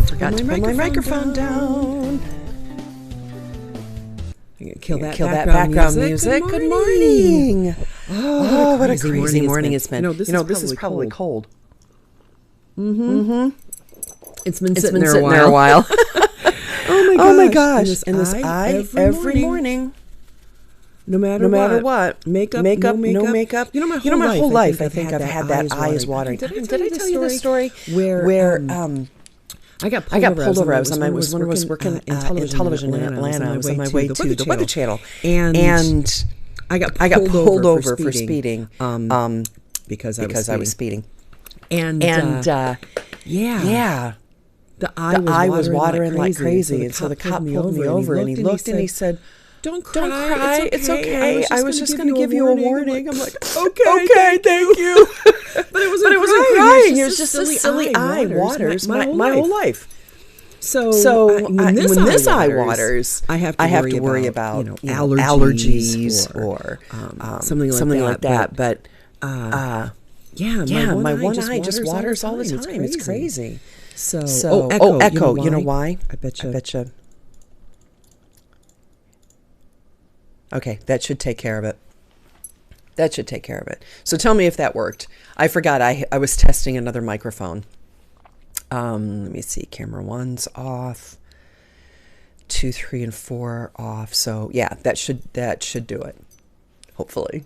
Forgot to put my microphone down. Kill that background music. Good morning. Oh, what a crazy morning it's been. This is probably cold. Mm-hmm. It's been sitting there a while. Oh my gosh. And this eye every morning. No matter what. Makeup, no makeup. You know, my whole life I think I've had that eye is watering. Did I tell you the story? Where I got pulled over. I was working in television in Atlanta. I was on my way to the Weather Channel. And I got pulled over for speeding. Because I was speeding. And yeah. The eye was watering like crazy. And so the cop pulled me over and he looked and he said, Don't cry. It's okay. I was just going to give you a warning. I'm like, okay, thank you. But it wasn't crying. It was just a silly eye waters my whole life. So when this eye waters, I have to worry about allergies or something like that. But my one eye just waters all the time. It's crazy. So echo. You know why? I bet you. Okay, that should take care of it. So tell me if that worked. I forgot. I was testing another microphone. Let me see. Camera 1's off. 2, 3, and 4 off. So yeah, that should do it. Hopefully.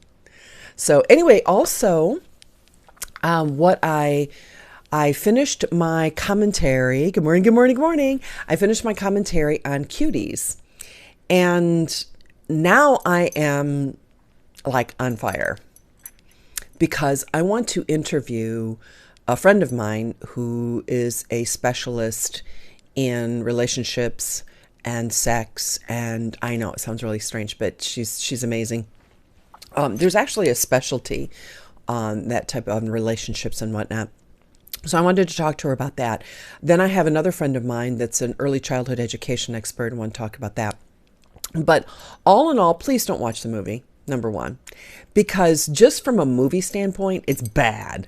So anyway, also, what I finished my commentary. Good morning. I finished my commentary on cuties, and now I am like on fire because I want to interview a friend of mine who is a specialist in relationships and sex. And I know it sounds really strange, but she's amazing. There's actually a specialty on that type of relationships and whatnot. So I wanted to talk to her about that. Then I have another friend of mine that's an early childhood education expert and want to talk about that. But all in all, please don't watch the movie, number one, because just from a movie standpoint, it's bad.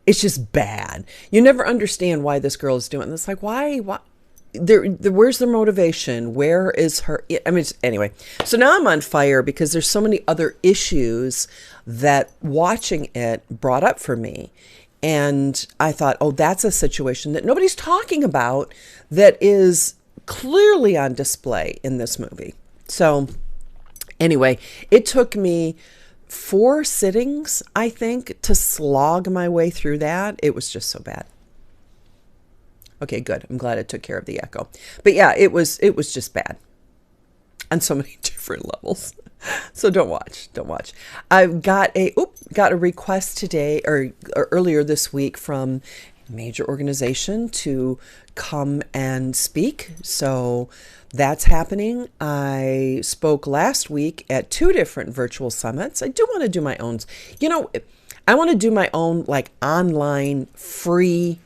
It's just bad. You never understand why this girl is doing this. Like, why? Where's the motivation? Where is her? I mean, anyway. So now I'm on fire because there's so many other issues that watching it brought up for me. And I thought, oh, that's a situation that nobody's talking about that is clearly on display in this movie. So anyway, it took me 4 sittings, I think, to slog my way through that. It was just so bad. Okay, good. I'm glad it took care of the echo. But yeah, it was just bad on so many different levels. So don't watch. I've got a request today or earlier this week from a major organization to come and speak. So that's happening. I spoke last week at 2 different virtual summits. I do want to do my own. You know, I want to do my own like online free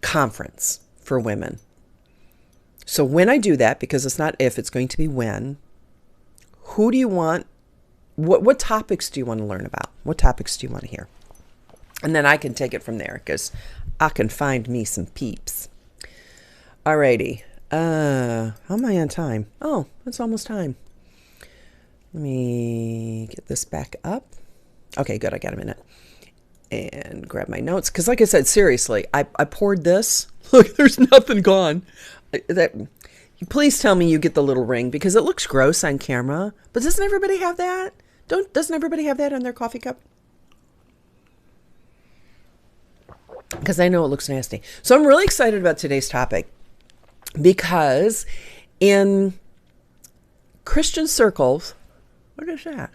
conference for women. So when I do that, because it's not if, it's going to be when, who do you want? What topics do you want to learn about? What topics do you want to hear? And then I can take it from there because I can find me some peeps. Alrighty. How am I on time? Oh, it's almost time. Let me get this back up. Okay, good. I got a minute. And grab my notes. Because like I said, seriously, I poured this. Look, there's nothing gone. Please tell me you get the little ring because it looks gross on camera. But doesn't everybody have that? Doesn't everybody have that on their coffee cup? Because I know it looks nasty. So I'm really excited about today's topic because in Christian circles, what is that?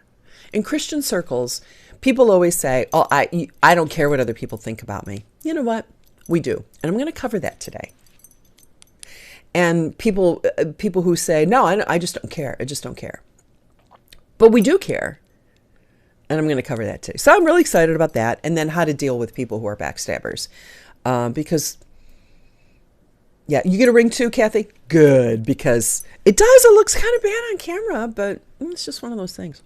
In Christian circles, people always say, oh, I don't care what other people think about me. You know what? We do. And I'm going to cover that today. And people who say, no, I just don't care. I just don't care. But we do care. And I'm going to cover that too. So I'm really excited about that. And then how to deal with people who are backstabbers. Because, yeah, you get a ring too, Kathy? Good. Because it looks kind of bad on camera, but it's just one of those things.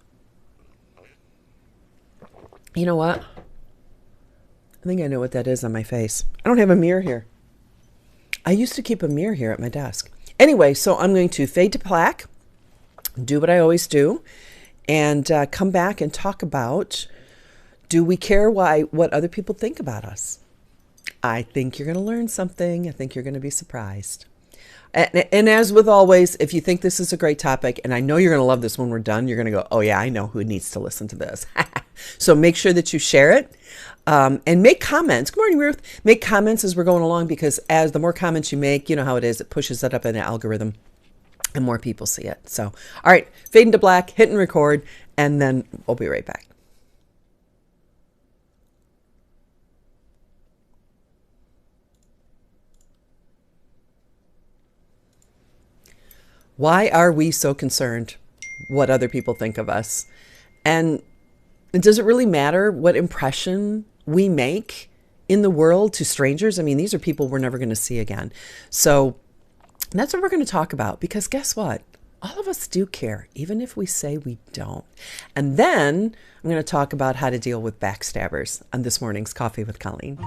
You know what? I think I know what that is on my face. I don't have a mirror here. I used to keep a mirror here at my desk. Anyway, so I'm going to fade to black, do what I always do, and come back and talk about, do we care what other people think about us? I think you're going to learn something. I think you're going to be surprised. And as with always, if you think this is a great topic, and I know you're going to love this when we're done, you're going to go, oh yeah, I know who needs to listen to this. So make sure that you share it and make comments. Good morning, Ruth. Make comments as we're going along, because as the more comments you make, you know how it is. It pushes it up in the algorithm and more people see it. So, all right, fade into black, hit and record, and then we'll be right back. Why are we so concerned what other people think of us? And does it really matter what impression we make in the world to strangers? I mean, these are people we're never going to see again. So that's what we're going to talk about, because guess what? All of us do care, even if we say we don't. And then I'm going to talk about how to deal with backstabbers on this morning's Coffee with Colleen.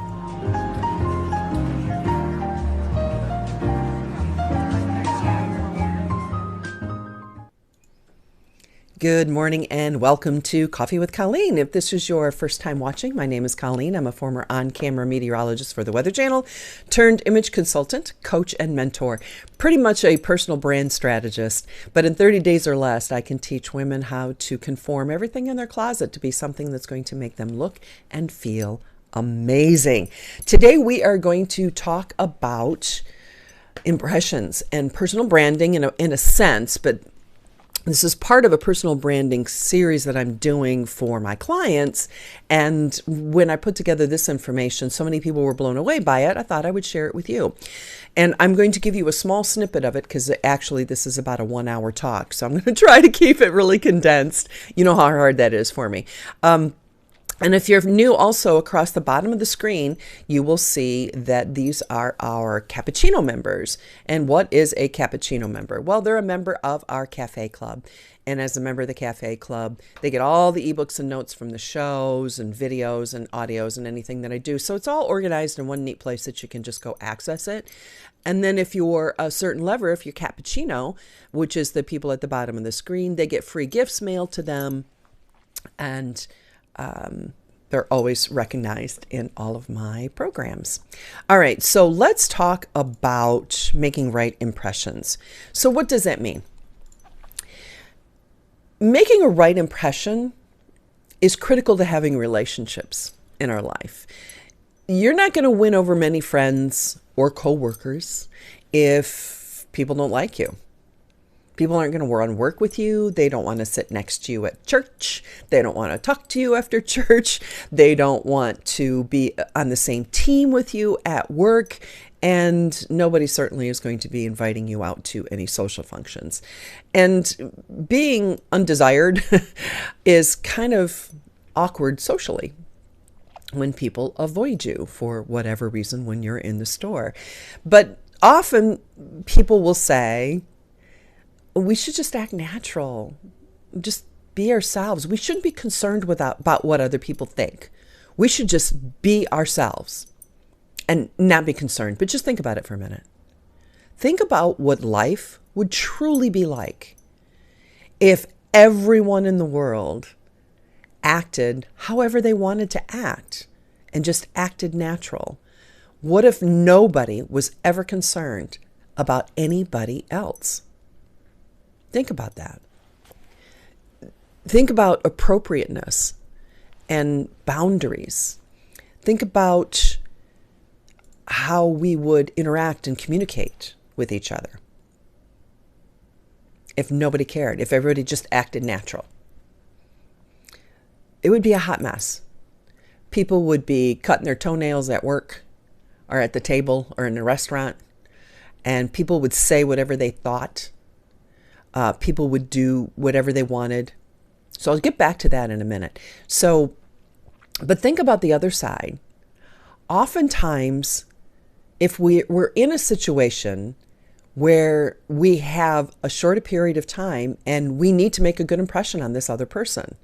Good morning and welcome to Coffee with Colleen. If this is your first time watching, my name is Colleen. I'm a former on-camera meteorologist for the Weather Channel, turned image consultant, coach, and mentor. Pretty much a personal brand strategist, but in 30 days or less, I can teach women how to conform everything in their closet to be something that's going to make them look and feel amazing. Today, we are going to talk about impressions and personal branding in a sense, but this is part of a personal branding series that I'm doing for my clients. And when I put together this information, so many people were blown away by it, I thought I would share it with you. And I'm going to give you a small snippet of it, because actually this is about a 1-hour talk. So I'm going to try to keep it really condensed. You know how hard that is for me. And if you're new, also across the bottom of the screen, you will see that these are our cappuccino members. And what is a cappuccino member? Well, they're a member of our cafe club. And as a member of the cafe club, they get all the ebooks and notes from the shows and videos and audios and anything that I do. So it's all organized in one neat place that you can just go access it. And then if you're a certain level, if you're cappuccino, which is the people at the bottom of the screen, they get free gifts mailed to them. And they're always recognized in all of my programs. All right, so let's talk about making right impressions. So what does that mean? Making a right impression is critical to having relationships in our life. You're not going to win over many friends or coworkers if people don't like you. People aren't going to want to work with you. They don't want to sit next to you at church. They don't want to talk to you after church. They don't want to be on the same team with you at work. And nobody certainly is going to be inviting you out to any social functions. And being undesired is kind of awkward socially when people avoid you for whatever reason when you're in the store. But often people will say, we should just act natural, just be ourselves. We shouldn't be concerned about what other people think. We should just be ourselves and not be concerned. But just think about it for a minute. Think about what life would truly be like if everyone in the world acted however they wanted to act and just acted natural. What if nobody was ever concerned about anybody else? Think about that. Think about appropriateness and boundaries. Think about how we would interact and communicate with each other if nobody cared, if everybody just acted natural. It would be a hot mess. People would be cutting their toenails at work or at the table or in a restaurant, and people would say whatever they thought. People would do whatever they wanted. So I'll get back to that in a minute. But think about the other side. Oftentimes, if we're in a situation where we have a shorter period of time and we need to make a good impression on this other person,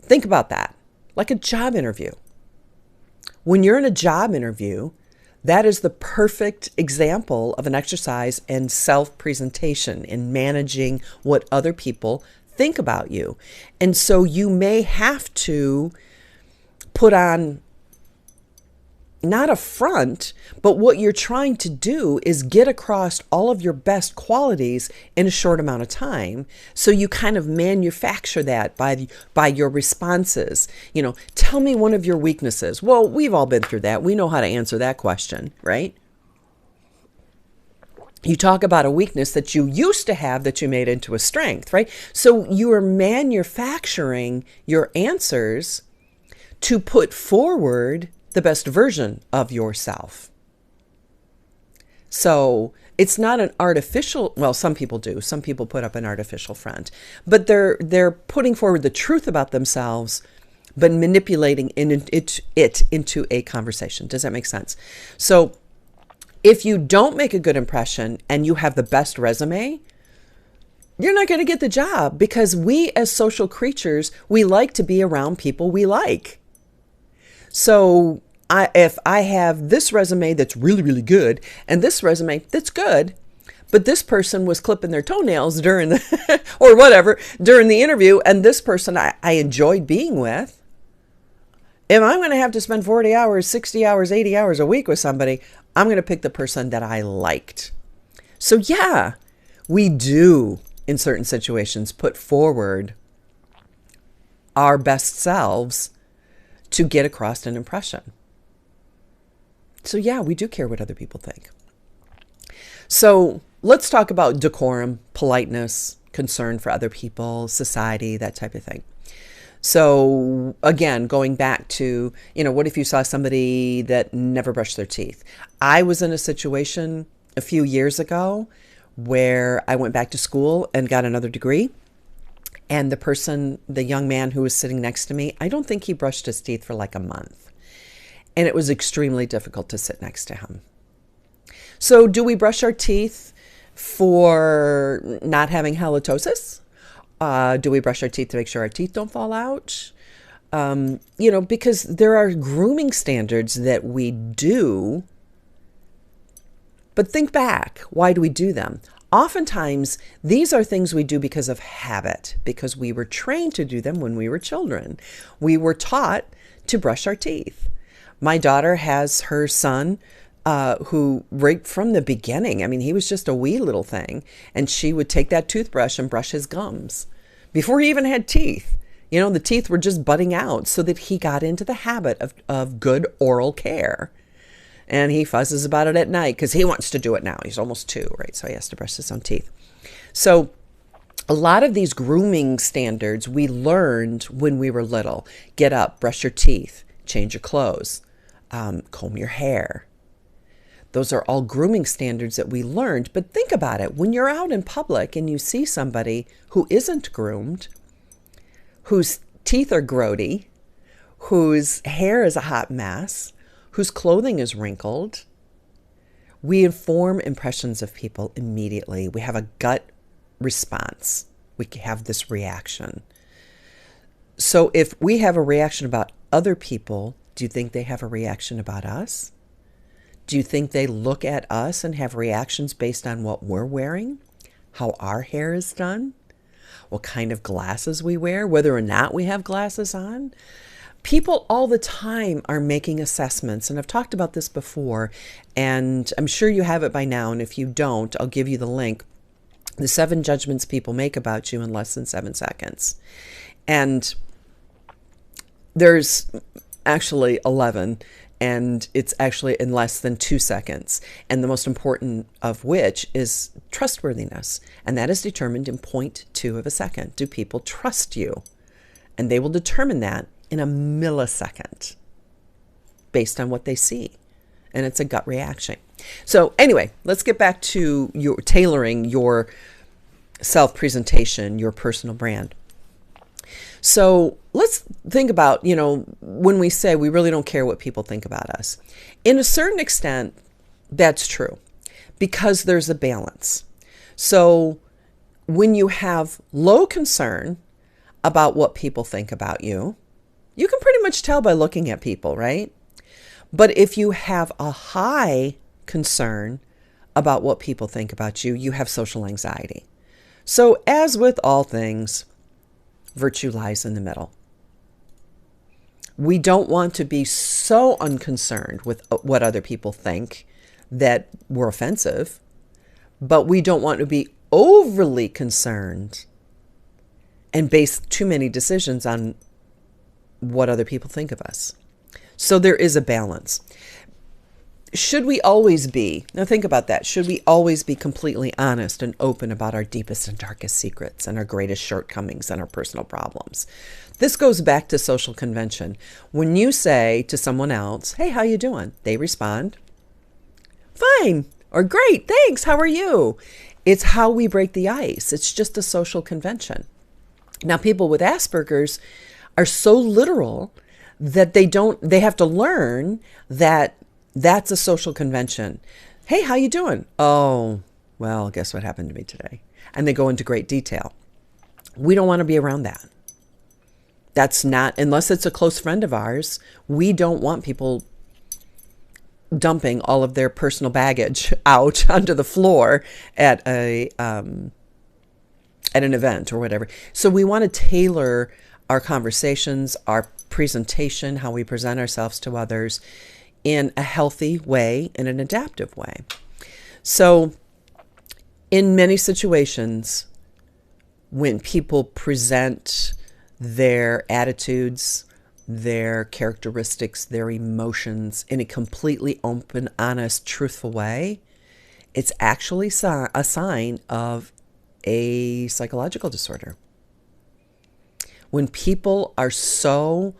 think about that, like a job interview. When you're in a job interview, That is the perfect example of an exercise in self-presentation, in managing what other people think about you. And so you may have to put on not a front, but what you're trying to do is get across all of your best qualities in a short amount of time. So you kind of manufacture that by your responses. Tell me one of your weaknesses. Well, we've all been through that. We know how to answer that question, right? You talk about a weakness that you used to have that you made into a strength, right? So you are manufacturing your answers to put forward the best version of yourself. So it's not an artificial, well, some people do. Some people put up an artificial front, but they're putting forward the truth about themselves, but manipulating it into a conversation. Does that make sense? So if you don't make a good impression and you have the best resume, you're not going to get the job, because we as social creatures, we like to be around people we like. So if I have this resume that's really, really good and this resume that's good, but this person was clipping their toenails during the, or whatever, during the interview, and this person I enjoyed being with, if I'm going to have to spend 40 hours, 60 hours, 80 hours a week with somebody, I'm going to pick the person that I liked. So yeah, we do, in certain situations, put forward our best selves to get across an impression. So yeah, we do care what other people think. So let's talk about decorum, politeness, concern for other people, society, that type of thing. So again, going back to, what if you saw somebody that never brushed their teeth? I was in a situation a few years ago where I went back to school and got another degree. And the young man who was sitting next to me, I don't think he brushed his teeth for like a month. And it was extremely difficult to sit next to him. So do we brush our teeth for not having halitosis? Do we brush our teeth to make sure our teeth don't fall out? Because there are grooming standards that we do. But think back, why do we do them? Oftentimes, these are things we do because of habit, because we were trained to do them when we were children. We were taught to brush our teeth. My daughter has her son who right from the beginning, he was just a wee little thing, and she would take that toothbrush and brush his gums before he even had teeth. The teeth were just budding out, so that he got into the habit of good oral care. And he fuzzes about it at night because he wants to do it now. He's almost 2, right? So he has to brush his own teeth. So a lot of these grooming standards we learned when we were little. Get up, brush your teeth, change your clothes, comb your hair. Those are all grooming standards that we learned. But think about it. When you're out in public and you see somebody who isn't groomed, whose teeth are grody, whose hair is a hot mess, whose clothing is wrinkled, we form impressions of people immediately. We have a gut response. We have this reaction. So if we have a reaction about other people, do you think they have a reaction about us? Do you think they look at us and have reactions based on what we're wearing? How our hair is done? What kind of glasses we wear? Whether or not we have glasses on? People all the time are making assessments, and I've talked about this before, and I'm sure you have it by now, and if you don't, I'll give you the link. The 7 judgments people make about you in less than 7 seconds. And there's actually 11, and it's actually in less than 2 seconds. And the most important of which is trustworthiness, and that is determined in 0.2 of a second. Do people trust you? And they will determine that in a millisecond based on what they see. And it's a gut reaction. So anyway, let's get back to your tailoring your self-presentation, your personal brand. So let's think about, when we say we really don't care what people think about us. In a certain extent, that's true, because there's a balance. So when you have low concern about what people think about you, you can pretty much tell by looking at people, right? But if you have a high concern about what people think about you, you have social anxiety. So as with all things, virtue lies in the middle. We don't want to be so unconcerned with what other people think that we're offensive, but we don't want to be overly concerned and base too many decisions on what other people think of us. So there is a balance. Should we always be, now think about that, should we always be completely honest and open about our deepest and darkest secrets and our greatest shortcomings and our personal problems? This goes back to social convention. When you say to someone else, hey, how you doing? They respond, fine, or great, thanks, how are you? It's how we break the ice. It's just a social convention. Now, people with Asperger's are so literal that they have to learn that that's a social convention. Hey, how you doing? Oh, well, guess what happened to me today? And they go into great detail. We don't want to be around that. That's not, unless it's a close friend of ours, we don't want people dumping all of their personal baggage out onto the floor at an event or whatever. So we want to tailor our conversations, our presentation, how we present ourselves to others in a healthy way, in an adaptive way. So in many situations, when people present their attitudes, their characteristics, their emotions in a completely open, honest, truthful way, it's actually a sign of a psychological disorder. When people are so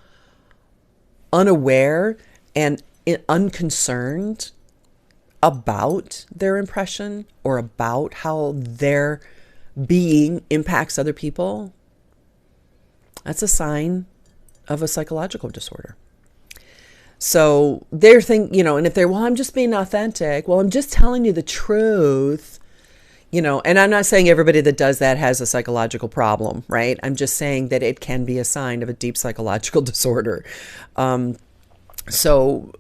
unaware and unconcerned about their impression or about how their being impacts other people, that's a sign of a psychological disorder. So they're thinking, and if they're, well, I'm just being authentic. Well, I'm just telling you the truth, and I'm not saying everybody that does that has a psychological problem, right? I'm just saying that it can be a sign of a deep psychological disorder. So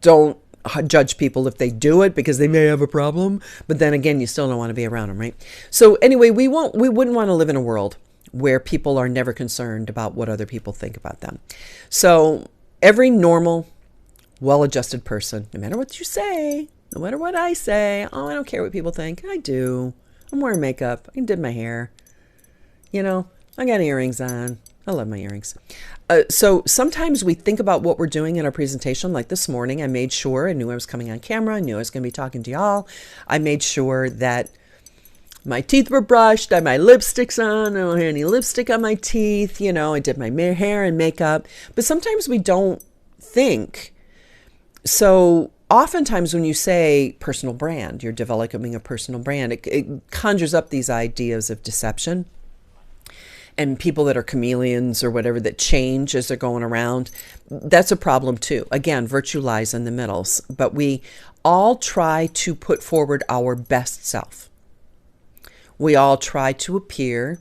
don't judge people if they do it because they may have a problem. But then again, you still don't want to be around them, right? So anyway, we wouldn't want to live in a world where people are never concerned about what other people think about them. So every normal, well-adjusted person, no matter what you say, no matter what I say, oh, I don't care what people think. I do. I'm wearing makeup. I did my hair. I got earrings on. I love my earrings. So sometimes we think about what we're doing in our presentation. Like this morning, I made sure I knew I was coming on camera. I knew I was going to be talking to y'all. I made sure that my teeth were brushed. I had my lipsticks on. I don't have any lipstick on my teeth. I did my hair and makeup. But sometimes we don't think. So oftentimes when you say personal brand, you're developing a personal brand, it conjures up these ideas of deception. And people that are chameleons or whatever that change as they're going around, that's a problem too. Again, virtue lies in the middle. But we all try to put forward our best self. We all try to appear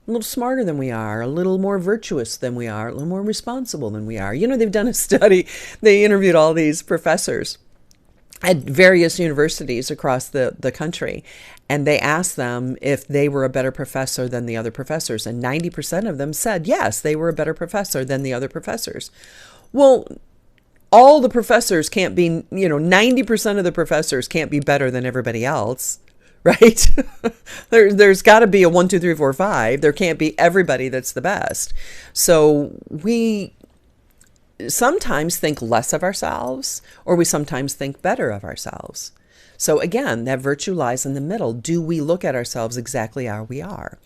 a little smarter than we are, a little more virtuous than we are, a little more responsible than we are. They've done a study. They interviewed all these professors at various universities across the country. And they asked them if they were a better professor than the other professors. And 90% of them said, yes, they were a better professor than the other professors. Well, all the professors can't be, 90% of the professors can't be better than everybody else, right? There's got to be a 1, 2, 3, 4, 5. There can't be everybody that's the best. So we sometimes think less of ourselves, or we sometimes think better of ourselves. So again, that virtue lies in the middle. Do we look at ourselves exactly how we are?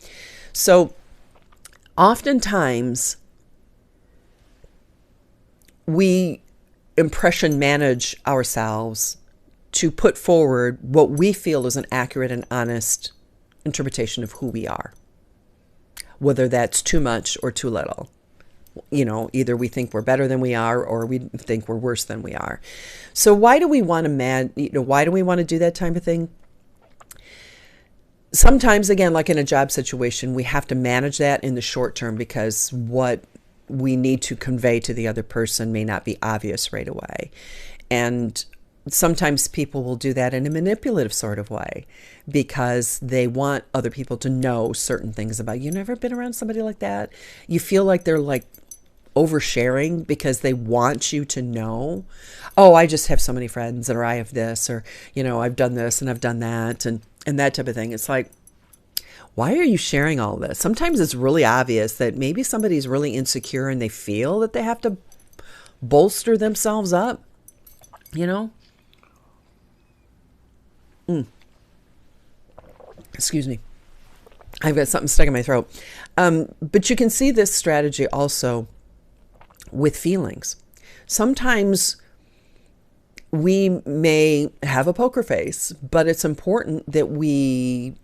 So oftentimes we impression manage ourselves to put forward what we feel is an accurate and honest interpretation of who we are, whether that's too much or too little. Either we think we're better than we are, or we think we're worse than we are. So why do we want to why do we want to do that type of thing? Sometimes, again, like in a job situation, we have to manage that in the short term because what we need to convey to the other person may not be obvious right away. And sometimes people will do that in a manipulative sort of way because they want other people to know certain things about you. Never been around somebody like that? You feel like they're like oversharing because they want you to know, oh, I just have so many friends, or I have this, or, you know, I've done this and I've done that, and that type of thing. It's like, why are you sharing all this? Sometimes it's really obvious that maybe somebody's really insecure and they feel that they have to bolster themselves up, you know? Excuse me. I've got something stuck in my throat. But you can see this strategy also with feelings. Sometimes we may have a poker face, but it's important that we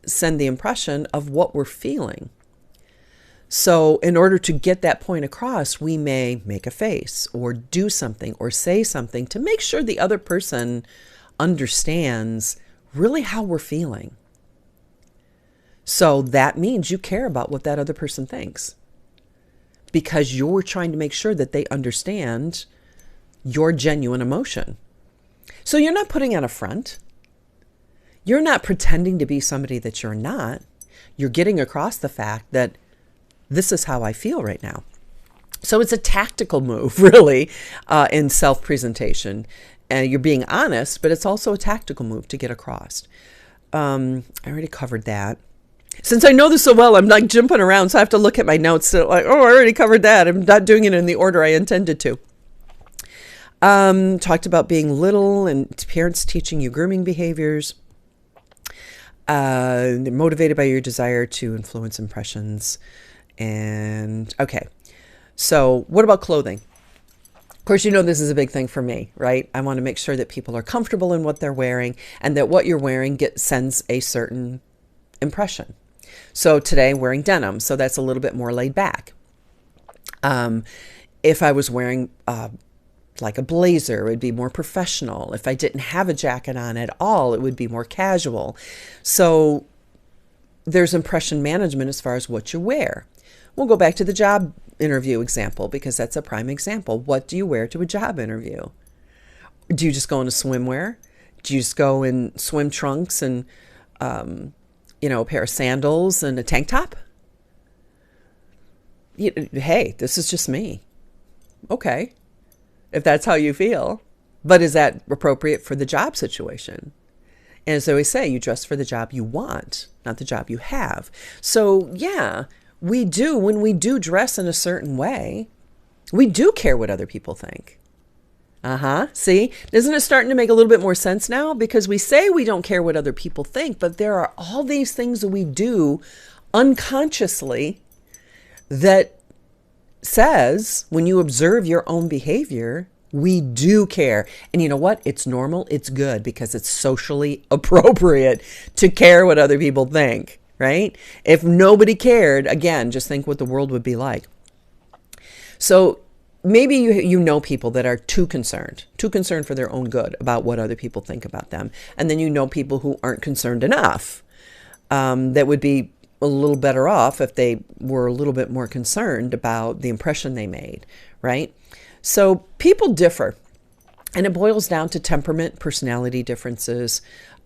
send the impression of what we're feeling. So in order to get that point across, we may make a face or do something or say something to make sure the other person understands really how we're feeling. So that means you care about what that other person thinks, because you're trying to make sure that they understand your genuine emotion. So you're not putting on a front. You're not pretending to be somebody that you're not. You're getting across the fact that this is how I feel right now. So it's a tactical move, really, in self-presentation. And you're being honest, but it's also a tactical move to get across. I already covered that. Since I know this so well, I'm like jumping around, so I have to look at my notes. Like, oh, I already covered that. I'm not doing it in the order I intended to. Talked about being little and parents teaching you grooming behaviors. They're motivated by your desire to influence impressions. And okay, so what about clothing? Of course, you know this is a big thing for me, right? I want to make sure that people are comfortable in what they're wearing and that what you're wearing sends a certain impression. So today, wearing denim, so that's a little bit more laid back. If I was wearing like a blazer, it would be more professional. If I didn't have a jacket on at all, it would be more casual. So there's impression management as far as what you wear. We'll go back to the job interview example because that's a prime example. What do you wear to a job interview? Do you just go in a swimwear? Do you just go in swim trunks and a pair of sandals and a tank top? Hey, this is just me. Okay, if that's how you feel. But is that appropriate for the job situation? And as I always say, you dress for the job you want, not the job you have. So yeah, we do, when we do dress in a certain way, we do care what other people think. See, isn't it starting to make a little bit more sense now? Because we say we don't care what other people think, but there are all these things that we do unconsciously that says when you observe your own behavior, we do care. And you know what? It's normal. It's good because it's socially appropriate to care what other people think, right? If nobody cared, again, just think what the world would be like. So maybe you know people that are too concerned for their own good about what other people think about them. And then you know people who aren't concerned enough, that would be a little better off if they were a little bit more concerned about the impression they made, right? So people differ, and it boils down to temperament, personality differences,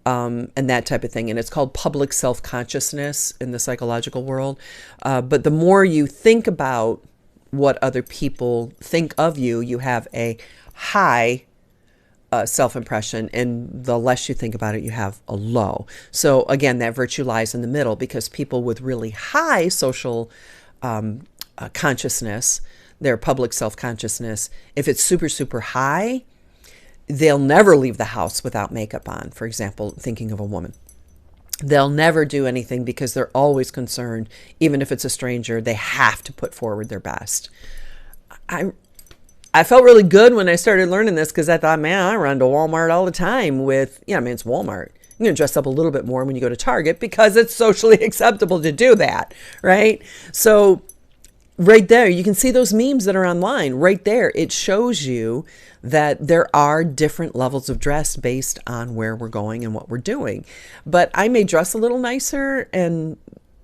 and that type of thing. And it's called public self-consciousness in the psychological world. But the more you think about what other people think of you, you have a high self-impression, and the less you think about it, you have a low. So again, that virtue lies in the middle, because people with really high social consciousness, their public self-consciousness, if it's super, super high, they'll never leave the house without makeup on. For example, thinking of a woman. They'll never do anything because they're always concerned, even if it's a stranger, they have to put forward their best. I felt really good when I started learning this, because I thought, man, I run to Walmart all the time with, it's Walmart. You're going to dress up a little bit more when you go to Target because it's socially acceptable to do that, right? So right there, you can see those memes that are online. Right there, it shows you that there are different levels of dress based on where we're going and what we're doing. But I may dress a little nicer and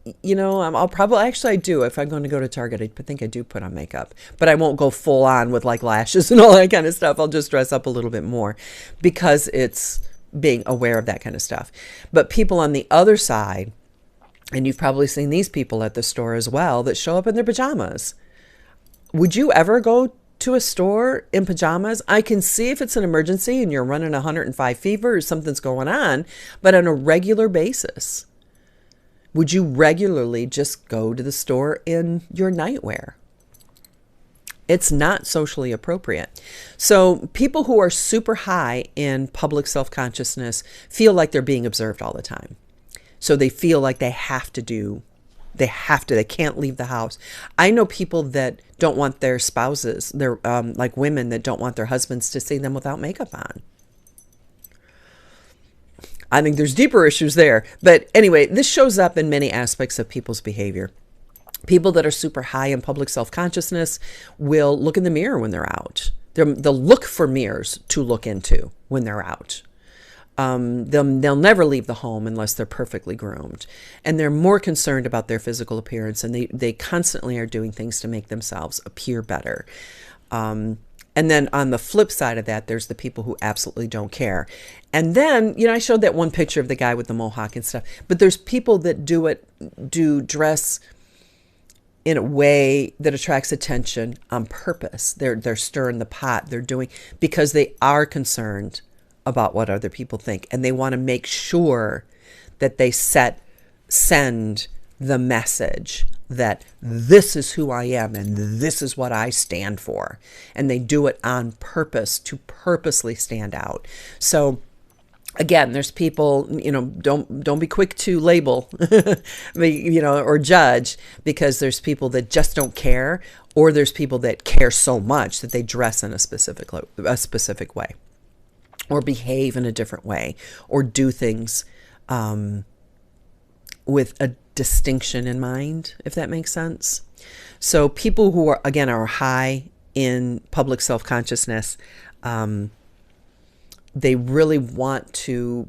I'll probably, actually I do. If I'm going to go to Target, I think I do put on makeup, but I won't go full on with like lashes and all that kind of stuff. I'll just dress up a little bit more because it's being aware of that kind of stuff. But people on the other side, and you've probably seen these people at the store as well, that show up in their pajamas. Would you ever go to a store in pajamas? I can see if it's an emergency and you're running 105 fever or something's going on, but on a regular basis, would you regularly just go to the store in your nightwear? It's not socially appropriate. So people who are super high in public self-consciousness feel like they're being observed all the time. So they feel like they can't leave the house. I know people that don't want their spouses, they're like women that don't want their husbands to see them without makeup on. I think there's deeper issues there. But anyway, this shows up in many aspects of people's behavior. People that are super high in public self-consciousness will look in the mirror when they're out. They'll look for mirrors to look into when they're out. They'll never leave the home unless they're perfectly groomed. And they're more concerned about their physical appearance, and they constantly are doing things to make themselves appear better. And then on the flip side of that, there's the people who absolutely don't care. And then, I showed that one picture of the guy with the mohawk and stuff, but there's people that do dress in a way that attracts attention on purpose. They're stirring the pot. They're doing, because they are concerned about what other people think, and they want to make sure that they send the message that this is who I am and this is what I stand for. And they do it on purpose to purposely stand out. So again, there's people, don't be quick to label, or judge, because there's people that just don't care, or there's people that care so much that they dress in a specific way, or behave in a different way, or do things with a distinction in mind, if that makes sense. So people who are high in public self-consciousness, they really want to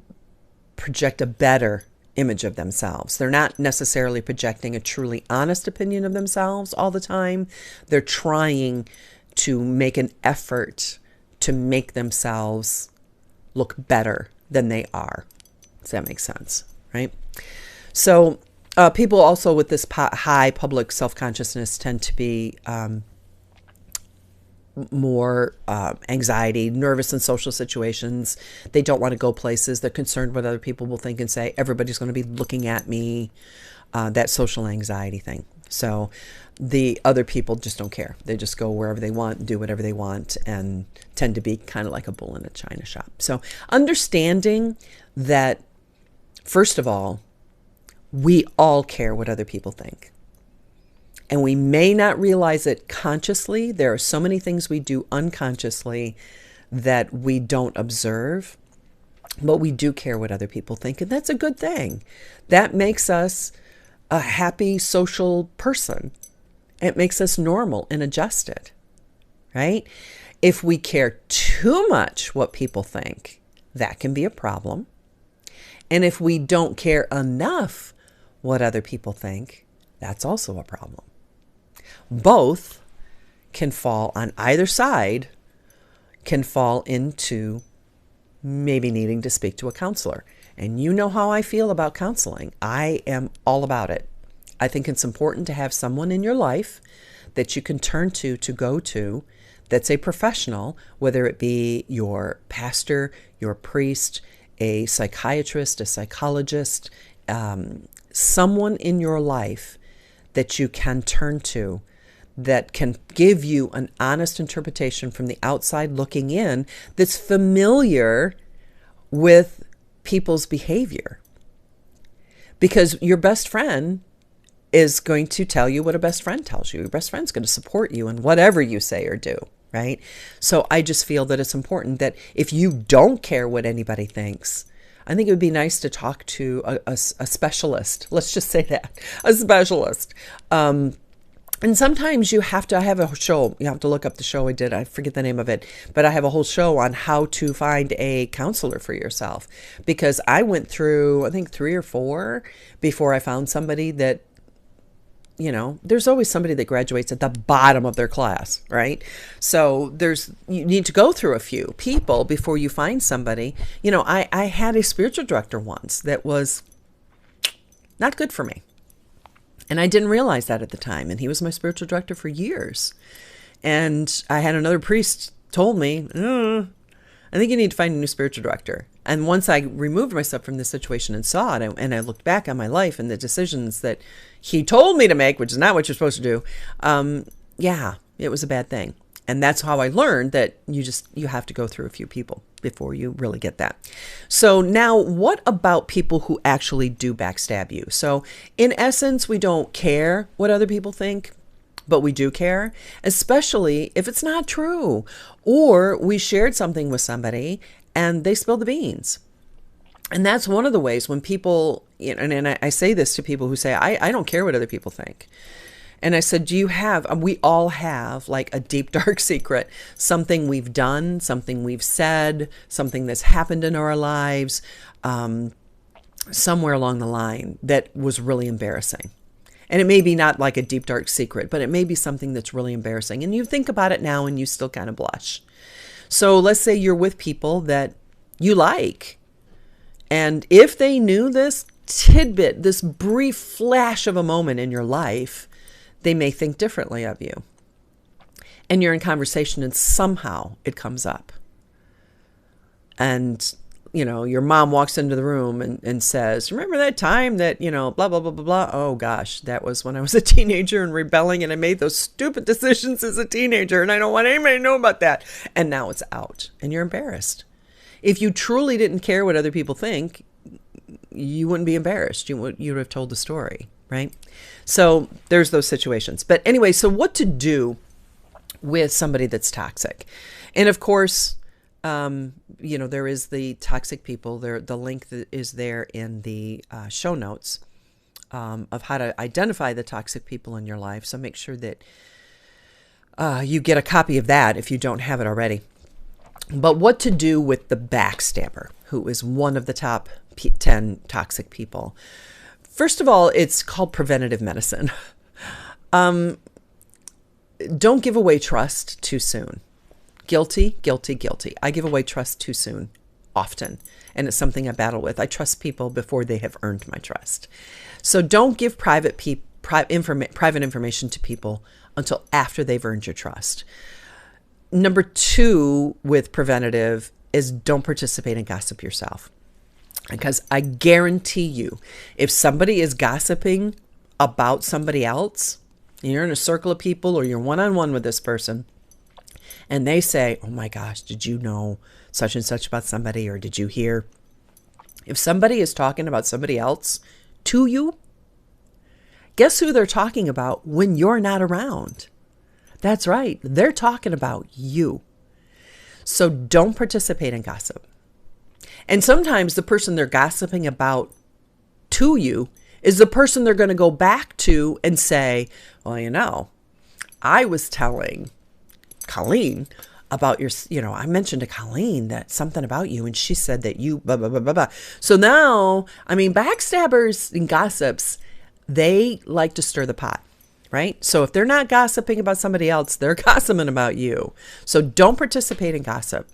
project a better image of themselves. They're not necessarily projecting a truly honest opinion of themselves all the time. They're trying to make an effort to make themselves look better than they are. Does that make sense? Right? So people also with this high public self-consciousness tend to be more anxiety, nervous in social situations. They don't want to go places. They're concerned what other people will think and say. Everybody's going to be looking at me. That social anxiety thing. So the other people just don't care. They just go wherever they want, do whatever they want, and tend to be kind of like a bull in a china shop. So understanding that, first of all, we all care what other people think. And we may not realize it consciously. There are so many things we do unconsciously that we don't observe, but we do care what other people think. And that's a good thing. That makes us a happy social person. It makes us normal and adjusted, right? If we care too much what people think, that can be a problem. And if we don't care enough what other people think, that's also a problem. Both can fall on either side, can fall into maybe needing to speak to a counselor. And you know how I feel about counseling. I am all about it. I think it's important to have someone in your life that you can turn to go to, that's a professional, whether it be your pastor, your priest, a psychiatrist, a psychologist, someone in your life that you can turn to that can give you an honest interpretation from the outside looking in that's familiar with people's behavior. Because your best friend is going to tell you what a best friend tells you. Your best friend's going to support you in whatever you say or do, right? So I just feel that it's important that if you don't care what anybody thinks, I think it would be nice to talk to a specialist. Let's just say that, a specialist. And sometimes you have to, I have a show, you have to look up the show I did, I forget the name of it, but I have a whole show on how to find a counselor for yourself, because I went through, I think 3 or 4 before I found somebody that, you know, there's always somebody that graduates at the bottom of their class, right? So you need to go through a few people before you find somebody. You know, I had a spiritual director once that was not good for me. And I didn't realize that at the time. And he was my spiritual director for years. And I had another priest told me, I think you need to find a new spiritual director. And once I removed myself from this situation and saw it, and I looked back on my life and the decisions that he told me to make, which is not what you're supposed to do, yeah, it was a bad thing. And that's how I learned that you have to go through a few people before you really get that. So now, what about people who actually do backstab you? So in essence, we don't care what other people think, but we do care, especially if it's not true, or we shared something with somebody and they spilled the beans. And that's one of the ways when people, you know, and I say this to people who say, I don't care what other people think. And I said, we all have like a deep, dark secret, something we've done, something we've said, something that's happened in our lives, somewhere along the line that was really embarrassing. And it may be not like a deep, dark secret, but it may be something that's really embarrassing. And you think about it now and you still kind of blush. So let's say you're with people that you like. And if they knew this tidbit, this brief flash of a moment in your life, they may think differently of you. And you're in conversation and somehow it comes up. And, you know, your mom walks into the room and says, remember that time that, you know, blah, blah, blah, blah, blah. Oh, gosh, that was when I was a teenager and rebelling and I made those stupid decisions as a teenager and I don't want anybody to know about that. And now it's out and you're embarrassed. If you truly didn't care what other people think, you wouldn't be embarrassed. You would have told the story, right? So there's those situations. But anyway, so what to do with somebody that's toxic? And of course, you know, there is the toxic people there. The link that is there in the show notes of how to identify the toxic people in your life. So make sure that you get a copy of that if you don't have it already. But what to do with the backstabber, who is one of the top 10 toxic people? First of all, it's called preventative medicine. Don't give away trust too soon. Guilty, guilty, guilty. I give away trust too soon, often. And it's something I battle with. I trust people before they have earned my trust. So don't give private information to people until after they've earned your trust. Number 2 with preventative is don't participate in gossip yourself. Because I guarantee you, if somebody is gossiping about somebody else, and you're in a circle of people or you're one-on-one with this person, and they say, oh my gosh, did you know such and such about somebody, or did you hear? If somebody is talking about somebody else to you, guess who they're talking about when you're not around? That's right. They're talking about you. So don't participate in gossip. And sometimes the person they're gossiping about to you is the person they're going to go back to and say, well, you know, I was telling Colleen about your, you know, I mentioned to Colleen that something about you and she said that you blah, blah, blah, blah, blah. So now, I mean, backstabbers and gossips, they like to stir the pot, right? So if they're not gossiping about somebody else, they're gossiping about you. So don't participate in gossip.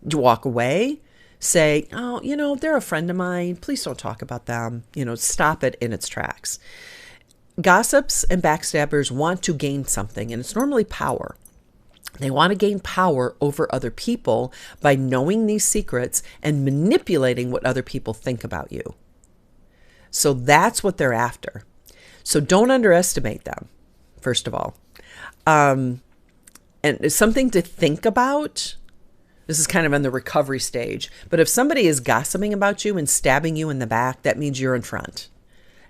You walk away. Say, oh, you know, they're a friend of mine. Please don't talk about them. You know, stop it in its tracks. Gossips and backstabbers want to gain something, and it's normally power. They want to gain power over other people by knowing these secrets and manipulating what other people think about you. So that's what they're after. So don't underestimate them, first of all. And it's something to think about. This is kind of in the recovery stage. But if somebody is gossiping about you and stabbing you in the back, that means you're in front.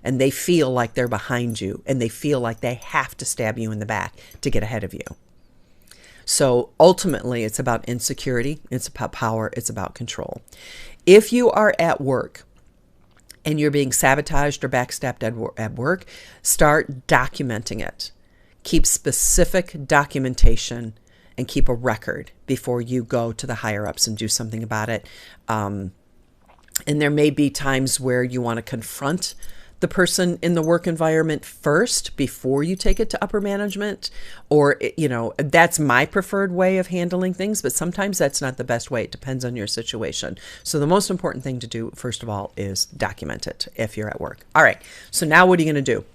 And they feel like they're behind you. And they feel like they have to stab you in the back to get ahead of you. So ultimately, it's about insecurity. It's about power. It's about control. If you are at work and you're being sabotaged or backstabbed at work, start documenting it. keep specific documentation and keep a record before you go to the higher ups and do something about it. And there may be times where you want to confront the person in the work environment first before you take it to upper management, or, that's my preferred way of handling things, but sometimes that's not the best way. It depends on your situation. So the most important thing to do, first of all, is document it if you're at work. All right. So now what are you going to do?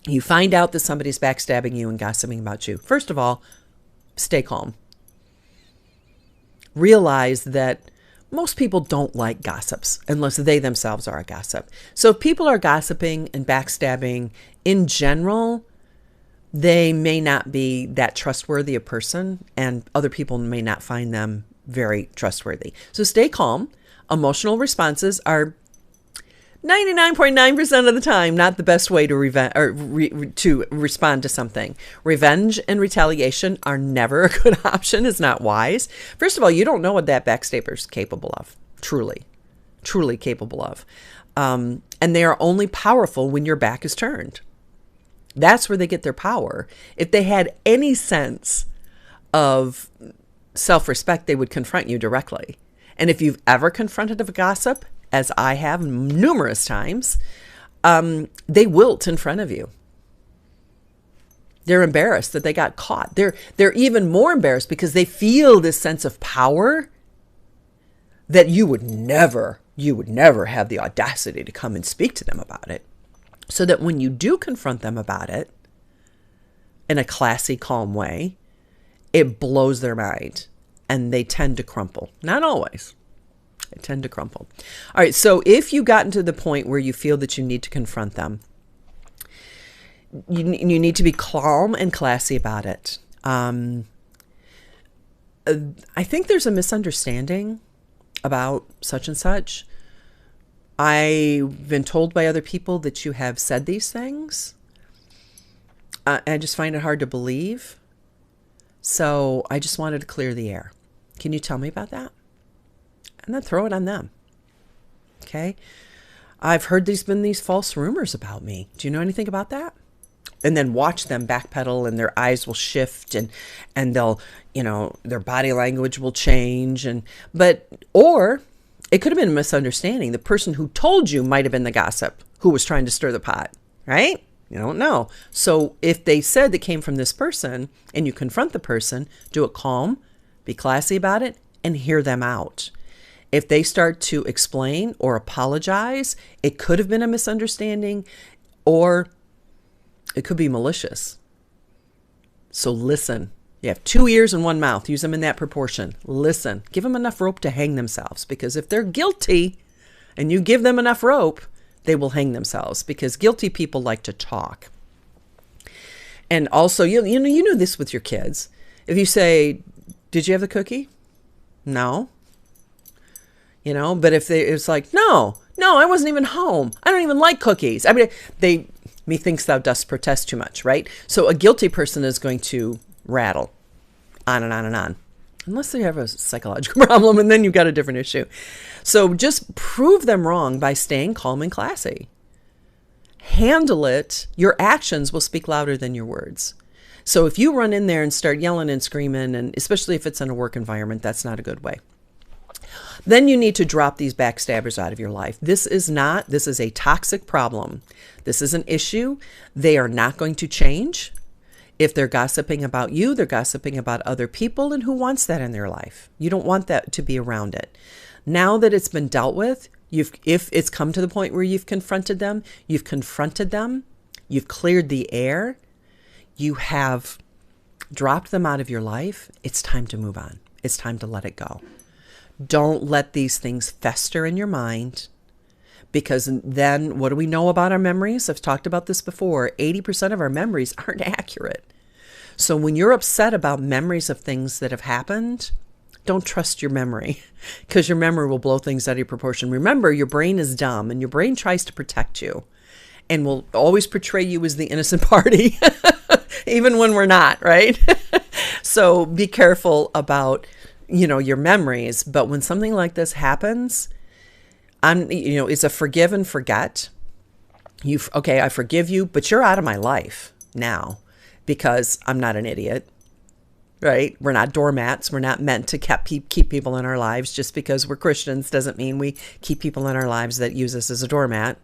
You find out that somebody's backstabbing you and gossiping about you. First of all, stay calm. Realize that most people don't like gossips unless they themselves are a gossip. So if people are gossiping and backstabbing in general, they may not be that trustworthy a person, and other people may not find them very trustworthy. So stay calm. Emotional responses are 99.9% of the time not the best way to respond to something. Revenge and retaliation are never a good option. It's not wise. First of all, you don't know what that backstabber is capable of. Truly capable of. And they are only powerful when your back is turned. That's where they get their power. If they had any sense of self-respect, they would confront you directly. And if you've ever confronted a gossip, as I have numerous times, they wilt in front of you. They're embarrassed that they got caught. They're even more embarrassed because they feel this sense of power that you would never have the audacity to come and speak to them about it. So that when you do confront them about it in a classy, calm way, it blows their mind and they tend to crumple. Not always. They tend to crumple. All right. So if you gotten to the point where you feel that you need to confront them, you need to be calm and classy about it. I think there's a misunderstanding about such and such. I've been told by other people that you have said these things. I just find it hard to believe. So I just wanted to clear the air. Can you tell me about that? And then throw it on them. Okay. I've heard there's been these false rumors about me. Do you know anything about that? And then watch them backpedal and their eyes will shift and they'll, their body language will change. Or it could have been a misunderstanding. The person who told you might have been the gossip who was trying to stir the pot, right? You don't know. So if they said that came from this person and you confront the person, do it calm, be classy about it, and hear them out. If they start to explain or apologize, it could have been a misunderstanding or it could be malicious. So listen. You have 2 ears and 1 mouth. Use them in that proportion. Listen. Give them enough rope to hang themselves, because if they're guilty and you give them enough rope, they will hang themselves, because guilty people like to talk. And also, you know this with your kids. If you say, "Did you have the cookie?" No. But if it's like, no, I wasn't even home. I don't even like cookies. I mean, methinks thou dost protest too much, right? So a guilty person is going to rattle on and on and on, unless they have a psychological problem, and then you've got a different issue. So just prove them wrong by staying calm and classy. Handle it. Your actions will speak louder than your words. So if you run in there and start yelling and screaming, and especially if it's in a work environment, that's not a good way. Then you need to drop these backstabbers out of your life. This is a toxic problem. This is an issue. They are not going to change. If they're gossiping about you, they're gossiping about other people, and who wants that in their life? You don't want that to be around it. Now that it's been dealt with, if it's come to the point where you've confronted them, you've cleared the air, you have dropped them out of your life, it's time to move on. It's time to let it go. Don't let these things fester in your mind, because then what do we know about our memories? I've talked about this before. 80% of our memories aren't accurate. So when you're upset about memories of things that have happened, don't trust your memory, because your memory will blow things out of proportion. Remember, your brain is dumb, and your brain tries to protect you and will always portray you as the innocent party, even when we're not, right? So be careful about your memories. But when something like this happens, it's a forgive and forget. I forgive you, but you're out of my life now. because I'm not an idiot, right? We're not doormats. We're not meant to keep people in our lives. Just because we're Christians doesn't mean we keep people in our lives that use us as a doormat.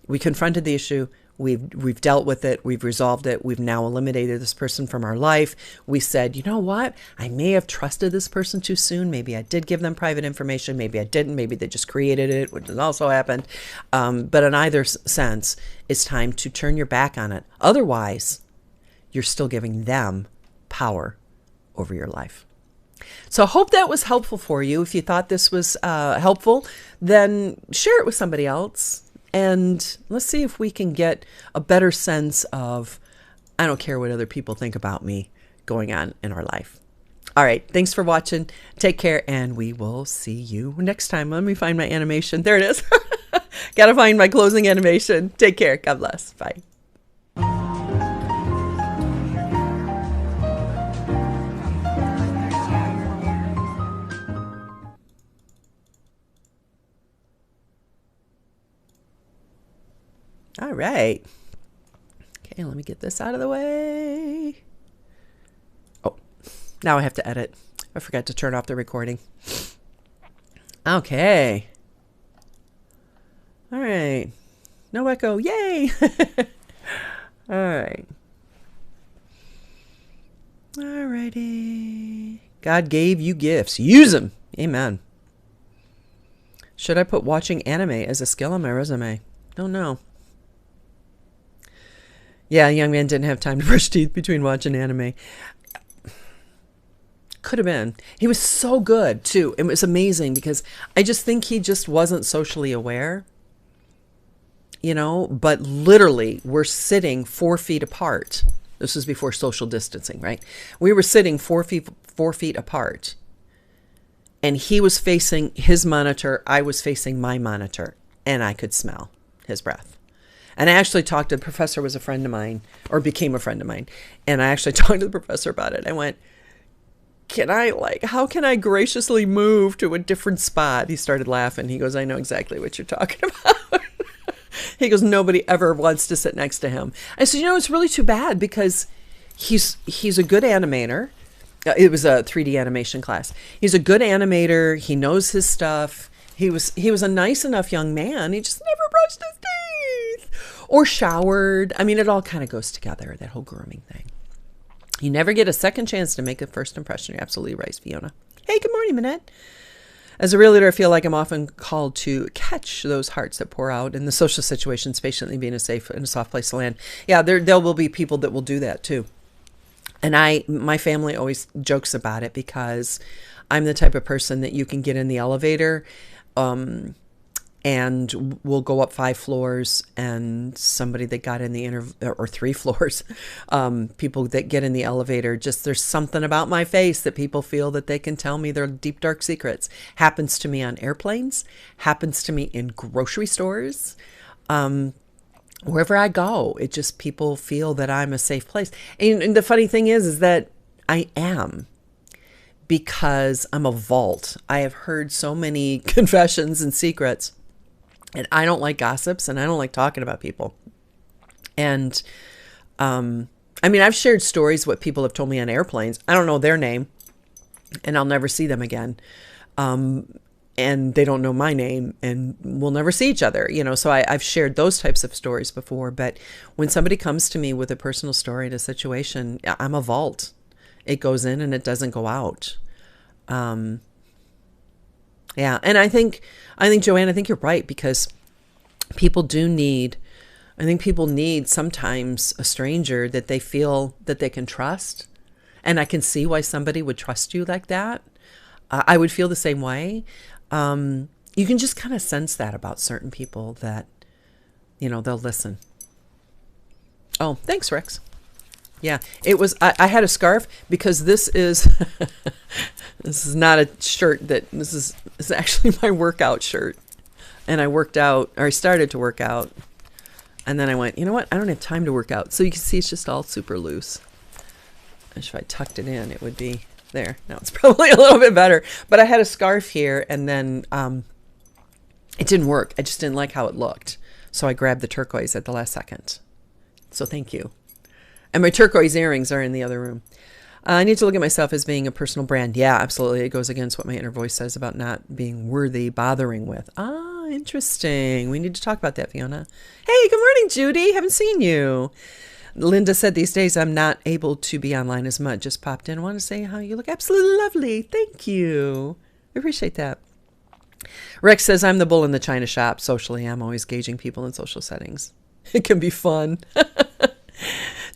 We confronted the issue. We've dealt with it. We've resolved it. We've now eliminated this person from our life. We said, you know what? I may have trusted this person too soon. Maybe I did give them private information. Maybe I didn't. Maybe they just created it, which has also happened. But in either sense, it's time to turn your back on it. Otherwise, you're still giving them power over your life. So I hope that was helpful for you. If you thought this was helpful, then share it with somebody else. And let's see if we can get a better sense of, I don't care what other people think about me going on in our life. All right. Thanks for watching. Take care. And we will see you next time. Let me find my animation. There it is. Got to find my closing animation. Take care. God bless. Bye. All right. Okay, let me get this out of the way. Oh, now I have to edit. I forgot to turn off the recording. Okay. All right. No echo. Yay. All right. All righty. God gave you gifts. Use them. Amen. Should I put watching anime as a skill on my resume? Don't know. Yeah, young man didn't have time to brush teeth between watching anime. Could have been. He was so good, too. It was amazing because I just think he just wasn't socially aware. You know, but literally we're sitting 4 feet apart. This was before social distancing, right? We were sitting 4 feet apart. And he was facing his monitor. I was facing my monitor. And I could smell his breath. And I actually talked to the professor, was a friend of mine, or became a friend of mine. And I actually talked to the professor about it. I went, how can I graciously move to a different spot? He started laughing. He goes, I know exactly what you're talking about. He goes, nobody ever wants to sit next to him. I said, you know, it's really too bad because he's a good animator. It was a 3D animation class. He's a good animator. He knows his stuff. He was a nice enough young man. He just never brushed his teeth or showered. I mean, it all kind of goes together, that whole grooming thing. You never get a second chance to make a first impression. You're absolutely right, Fiona. Hey, good morning, Minette. As a realtor, I feel like I'm often called to catch those hearts that pour out in the social situations, patiently being a safe and a soft place to land. Yeah, there will be people that will do that too. And my family always jokes about it because I'm the type of person that you can get in the elevator and we'll go up 5 floors and somebody that got in the or 3 floors, people that get in the elevator, just there's something about my face that people feel that they can tell me their deep, dark secrets. Happens to me on airplanes, happens to me in grocery stores, wherever I go. It just, people feel that I'm a safe place. And the funny thing is that I am. Because I'm a vault. I have heard so many confessions and secrets. And I don't like gossips and I don't like talking about people. And I mean, I've shared stories what people have told me on airplanes. I don't know their name and I'll never see them again. And they don't know my name and we'll never see each other. You know, so I've shared those types of stories before. But when somebody comes to me with a personal story in a situation, I'm a vault. It goes in and it doesn't go out. Yeah. And I think, Joanne, I think you're right because people need sometimes a stranger that they feel that they can trust. And I can see why somebody would trust you like that. I would feel the same way. You can just kind of sense that about certain people that, you know, they'll listen. Oh, thanks, Rex. Yeah, it was, I had a scarf because this is, this is not a shirt this is actually my workout shirt. And I worked out, or I started to work out. And then I went, you know what? I don't have time to work out. So you can see it's just all super loose. If I tucked it in, it would be there. Now it's probably a little bit better. But I had a scarf here and then it didn't work. I just didn't like how it looked. So I grabbed the turquoise at the last second. So thank you. And my turquoise earrings are in the other room. I need to look at myself as being a personal brand. Yeah, absolutely. It goes against what my inner voice says about not being worthy bothering with. Ah, interesting. We need to talk about that, Fiona. Hey, good morning, Judy. Haven't seen you. Linda said these days I'm not able to be online as much. Just popped in. I want to say how you look absolutely lovely. Thank you. I appreciate that. Rex says I'm the bull in the china shop. Socially, I'm always gauging people in social settings. It can be fun.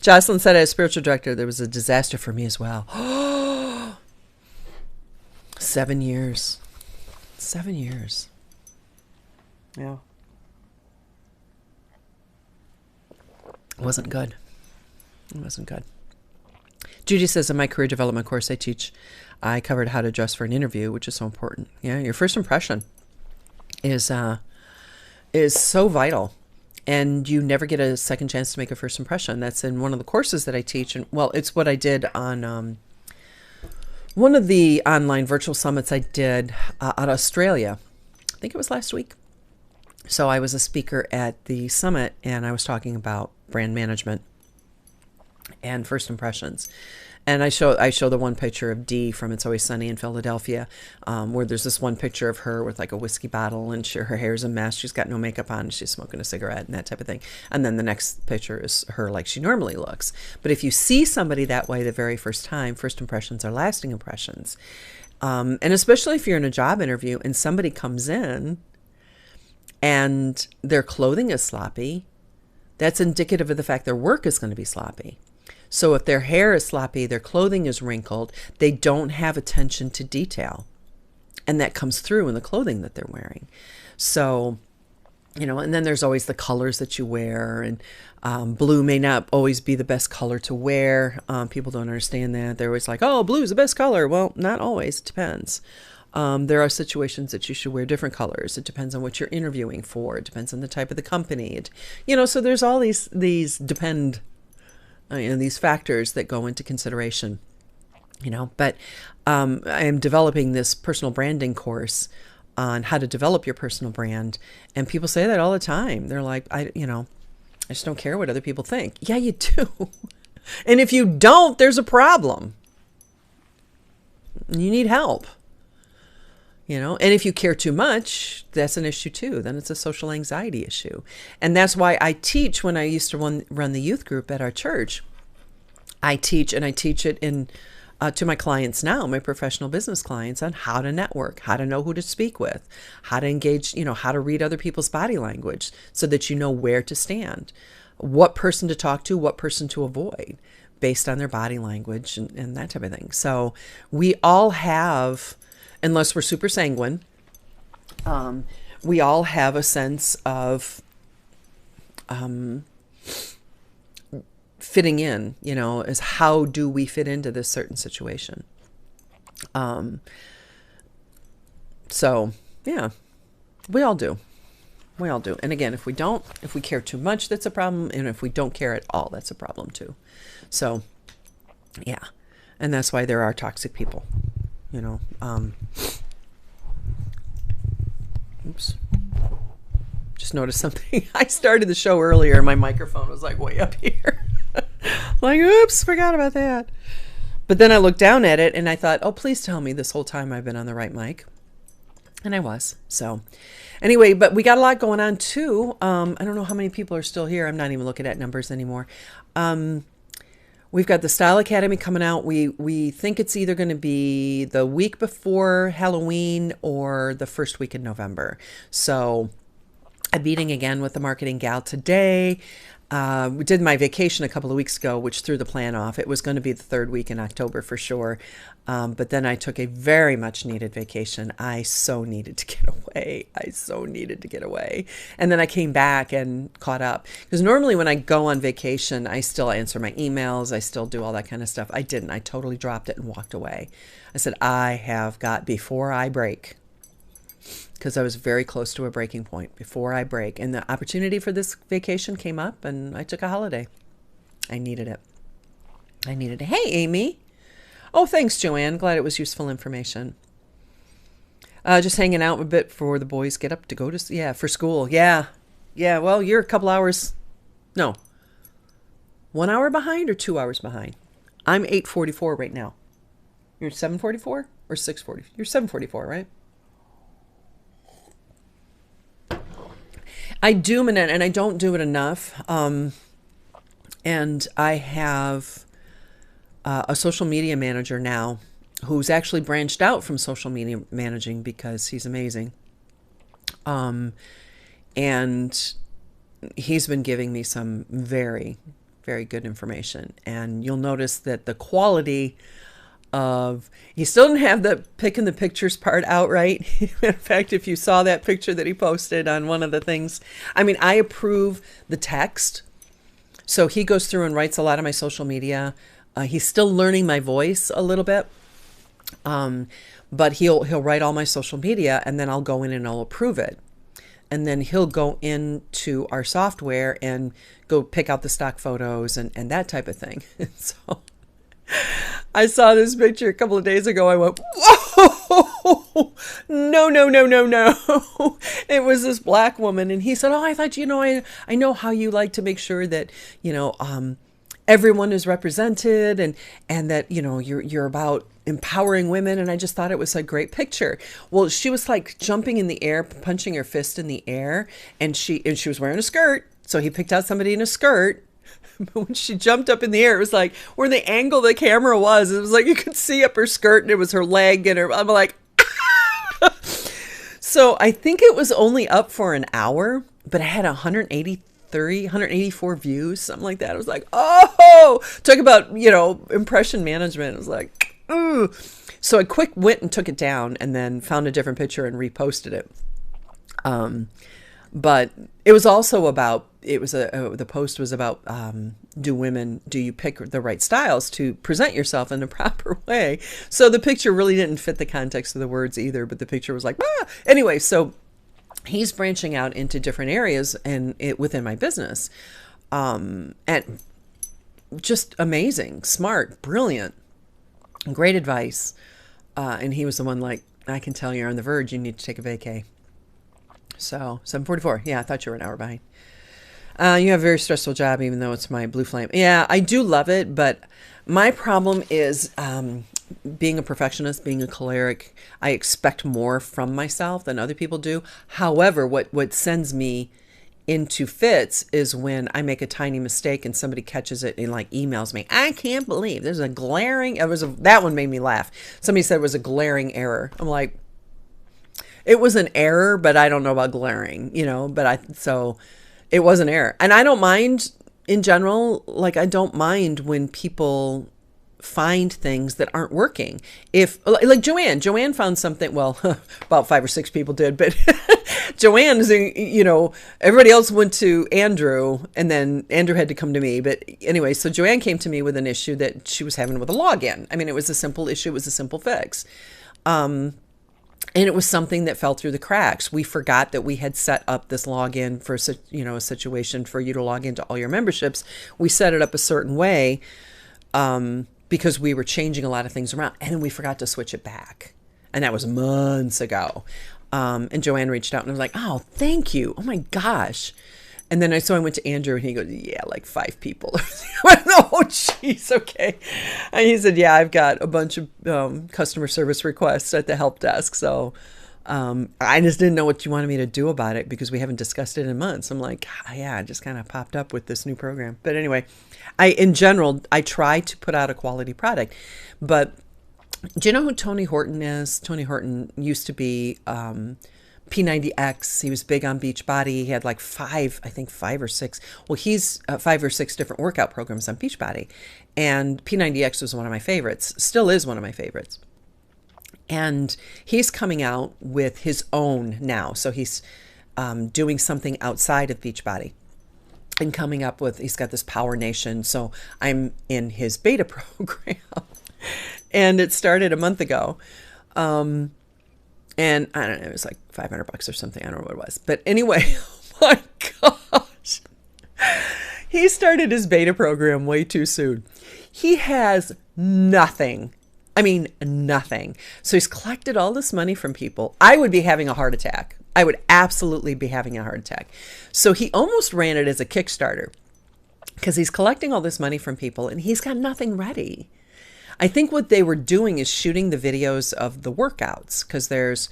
Jocelyn said as spiritual director, there was a disaster for me as well. 7 years. 7 years. Yeah. It wasn't good. It wasn't good. Judy says in my career development course I covered how to dress for an interview, which is so important. Yeah, your first impression is so vital. And you never get a second chance to make a first impression. That's in one of the courses that I teach. And well, it's what I did on one of the online virtual summits I did out of Australia. I think it was last week. So I was a speaker at the summit, and I was talking about brand management and first impressions. And I show the one picture of Dee from It's Always Sunny in Philadelphia, where there's this one picture of her with like a whiskey bottle, and her hair's a mess. She's got no makeup on. She's smoking a cigarette and that type of thing. And then the next picture is her like she normally looks. But if you see somebody that way the very first time, first impressions are lasting impressions. And especially if you're in a job interview and somebody comes in and their clothing is sloppy, that's indicative of the fact their work is going to be sloppy. So if their hair is sloppy, their clothing is wrinkled, they don't have attention to detail. And that comes through in the clothing that they're wearing. So, and then there's always the colors that you wear. And blue may not always be the best color to wear. People don't understand that. They're always like, oh, blue is the best color. Well, not always. It depends. There are situations that you should wear different colors. It depends on what you're interviewing for. It depends on the type of the company. So there's all these these factors that go into consideration, but I am developing this personal branding course on how to develop your personal brand. And people say that all the time. They're like, I just don't care what other people think. Yeah, you do. And if you don't, there's a problem. You need help. And if you care too much, that's an issue too. Then it's a social anxiety issue. And that's why I teach when I used to run the youth group at our church. I teach it to my clients now, my professional business clients, on how to network, how to know who to speak with, how to engage, how to read other people's body language so that you know where to stand, what person to talk to, what person to avoid based on their body language and that type of thing. So we all have, unless we're super sanguine, we all have a sense of fitting in, is how do we fit into this certain situation? So yeah, we all do. We all do. And again, if we care too much, that's a problem. And if we don't care at all, that's a problem too. So yeah. And that's why there are toxic people, oops. Just noticed something. I started the show earlier and my microphone was like way up here. Like, oops, forgot about that. But then I looked down at it and I thought, oh, please tell me this whole time I've been on the right mic. And I was. So anyway, but we got a lot going on too. I don't know how many people are still here. I'm not even looking at numbers anymore. We've got the Style Academy coming out. We think it's either going to be the week before Halloween or the first week in November. So I'm meeting again with the marketing gal today. We did my vacation a couple of weeks ago, which threw the plan off. It was going to be the third week in October for sure. But then I took a very much needed vacation. I so needed to get away. And then I came back and caught up. Because normally when I go on vacation, I still answer my emails. I still do all that kind of stuff. I didn't. I totally dropped it and walked away. I said, I have got before I break. Because I was very close to a breaking point before I break. And the opportunity for this vacation came up and I took a holiday. I needed it. Hey, Amy. Oh, thanks, Joanne. Glad it was useful information. Just hanging out a bit before the boys get up to go to, for school. Yeah. Well, you're a couple hours. No. 1 hour behind or 2 hours behind? I'm 8:44 right now. You're 7:44 or 6:40? You're 7:44, right? I do, and I don't do it enough. And I have a social media manager now who's actually branched out from social media managing because he's amazing. And he's been giving me some very, very good information. And you'll notice that the quality of, he still didn't have the picking the pictures part out right. In fact, if you saw that picture that he posted on one of the things, I mean, I approve the text. So he goes through and writes a lot of my social media. He's still learning my voice a little bit. But he'll write all my social media, and then I'll go in and I'll approve it. And then he'll go into our software and go pick out the stock photos and that type of thing. So I saw this picture a couple of days ago. I went, whoa, no, no, no, no, no. It was this black woman. And he said, oh, I thought, I know how you like to make sure that, everyone is represented and that, you're about empowering women. And I just thought it was a great picture. Well, she was like jumping in the air, punching her fist in the air. And she was wearing a skirt. So he picked out somebody in a skirt. But when she jumped up in the air, it was like where the angle the camera was. It was like you could see up her skirt and it was her leg and her. I'm like, so I think it was only up for an hour, but it had 184 views, something like that. I was like, oh, talk about, impression management. It was like, ooh. So I quick went and took it down and then found a different picture and reposted it. But it was also about, the post was about, do you pick the right styles to present yourself in a proper way? So the picture really didn't fit the context of the words either, but the picture was like, Anyway, so he's branching out into different areas and within my business. And just amazing, smart, brilliant, great advice. And he was the one like, I can tell you're on the verge. You need to take a vacay. So 7:44. Yeah, I thought you were an hour behind. You have a very stressful job, even though it's my blue flame. Yeah, I do love it, but my problem is being a perfectionist, being a choleric. I expect more from myself than other people do. However, what sends me into fits is when I make a tiny mistake and somebody catches it and like emails me. I can't believe there's a glaring. That one made me laugh. Somebody said it was a glaring error. I'm like, it was an error, but I don't know about glaring, so it was an error. And I don't mind in general, like I don't mind when people find things that aren't working. If like Joanne found something, well, about 5 or 6 people did, but Joanne is, everybody else went to Andrew and then Andrew had to come to me. But anyway, so Joanne came to me with an issue that she was having with a login. I mean, it was a simple issue. It was a simple fix. And it was something that fell through the cracks. We forgot that we had set up this login for, a situation for you to log into all your memberships. We set it up a certain way because we were changing a lot of things around, and then we forgot to switch it back. And that was months ago. And Joanne reached out and was like, oh, thank you. Oh my gosh. And then I went to Andrew and he goes, yeah, like 5 people. I went, oh, jeez, okay. And he said, yeah, I've got a bunch of customer service requests at the help desk. So I just didn't know what you wanted me to do about it because we haven't discussed it in months. I'm like, yeah, I just kind of popped up with this new program. But anyway, in general, I try to put out a quality product. But do you know who Tony Horton is? Tony Horton used to be P90X. He was big on Beachbody. He had like 5 or 6. Well, he's 5 or 6 different workout programs on Beachbody. And P90X was one of my favorites, still is one of my favorites. And he's coming out with his own now. So he's doing something outside of Beachbody and coming up with, he's got this Power Nation. So I'm in his beta program and it started a month ago. And I don't know, it was like $500 or something. I don't know what it was. But anyway, oh my gosh. He started his beta program way too soon. He has nothing. I mean, nothing. So he's collected all this money from people. I would be having a heart attack. I would absolutely be having a heart attack. So he almost ran it as a Kickstarter. because he's collecting all this money from people and he's got nothing ready. I think what they were doing is shooting the videos of the workouts, because there's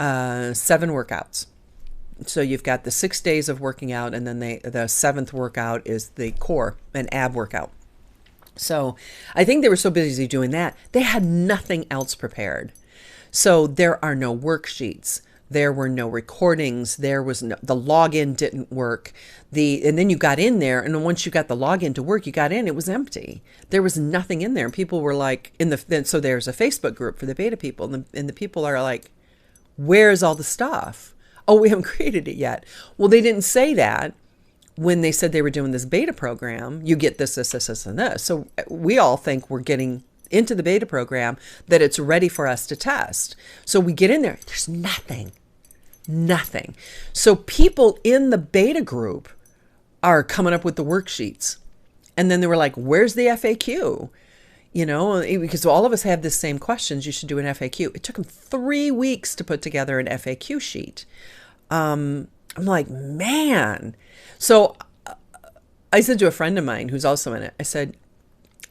7 workouts. So you've got the 6 days of working out, and then the 7th workout is the core, an ab workout. So I think they were so busy doing that, they had nothing else prepared. So there are no worksheets. There were no recordings. There was no, the login didn't work. And then you got in there, and once you got the login to work, you got in, it was empty. There was nothing in there. And people were like, so there's a Facebook group for the beta people, and the people are like, where's all the stuff? Oh, we haven't created it yet. Well, they didn't say that when they said they were doing this beta program. You get this, and this. So we all think we're getting into the beta program, that it's ready for us to test. So we get in there, there's nothing. So people in the beta group are coming up with the worksheets. And then they were like, where's the FAQ? You know, because all of us have the same questions. You should do an FAQ. It took them 3 weeks to put together an FAQ sheet. I'm like, man. So I said to a friend of mine who's also in it, I said,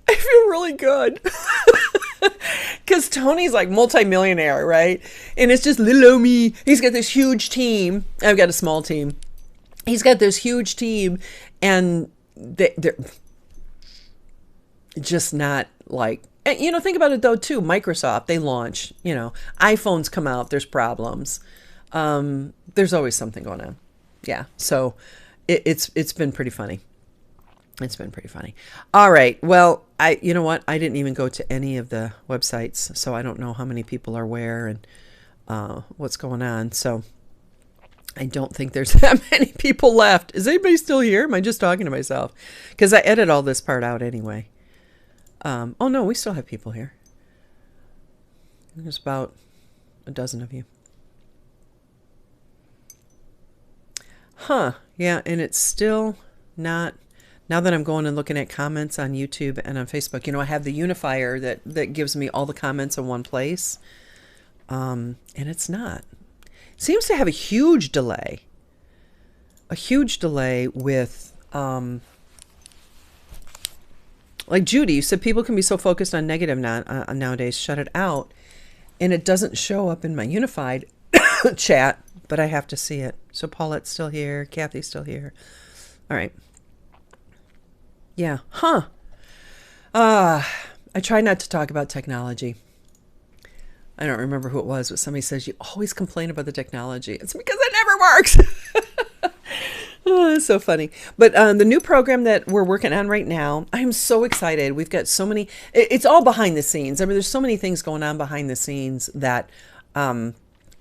I feel really good. Because Tony's like multimillionaire, right? And it's just little old me. He's got this huge team. I've got a small team. He's got this huge team, and they're just not like, and, you know, think about it though too. Microsoft, they launch, you know, iPhones come out, there's problems. There's always something going on. Yeah. So it's been pretty funny. It's been pretty funny. All right. Well, you know what? I didn't even go to any of the websites, so I don't know how many people are where and what's going on. So I don't think there's that many people left. Is anybody still here? Am I just talking to myself? Because I edit all this part out anyway. Oh no, we still have people here. There's about a dozen of you. Huh. Yeah, and it's still not. Now that I'm going and looking at comments on YouTube and on Facebook, you know, I have the unifier that gives me all the comments in one place. And it's not. It seems to have a huge delay. A huge delay with, like Judy, you said people can be so focused on negative nowadays, shut it out. And it doesn't show up in my unified chat, but I have to see it. So Paulette's still here. Kathy's still here. All right. Yeah. Huh. I try not to talk about technology. I don't remember who it was, but somebody says, you always complain about the technology. It's because it never works. Oh, it's so funny. But the new program that we're working on right now, I'm so excited. We've got so many, it's all behind the scenes. I mean, there's so many things going on behind the scenes that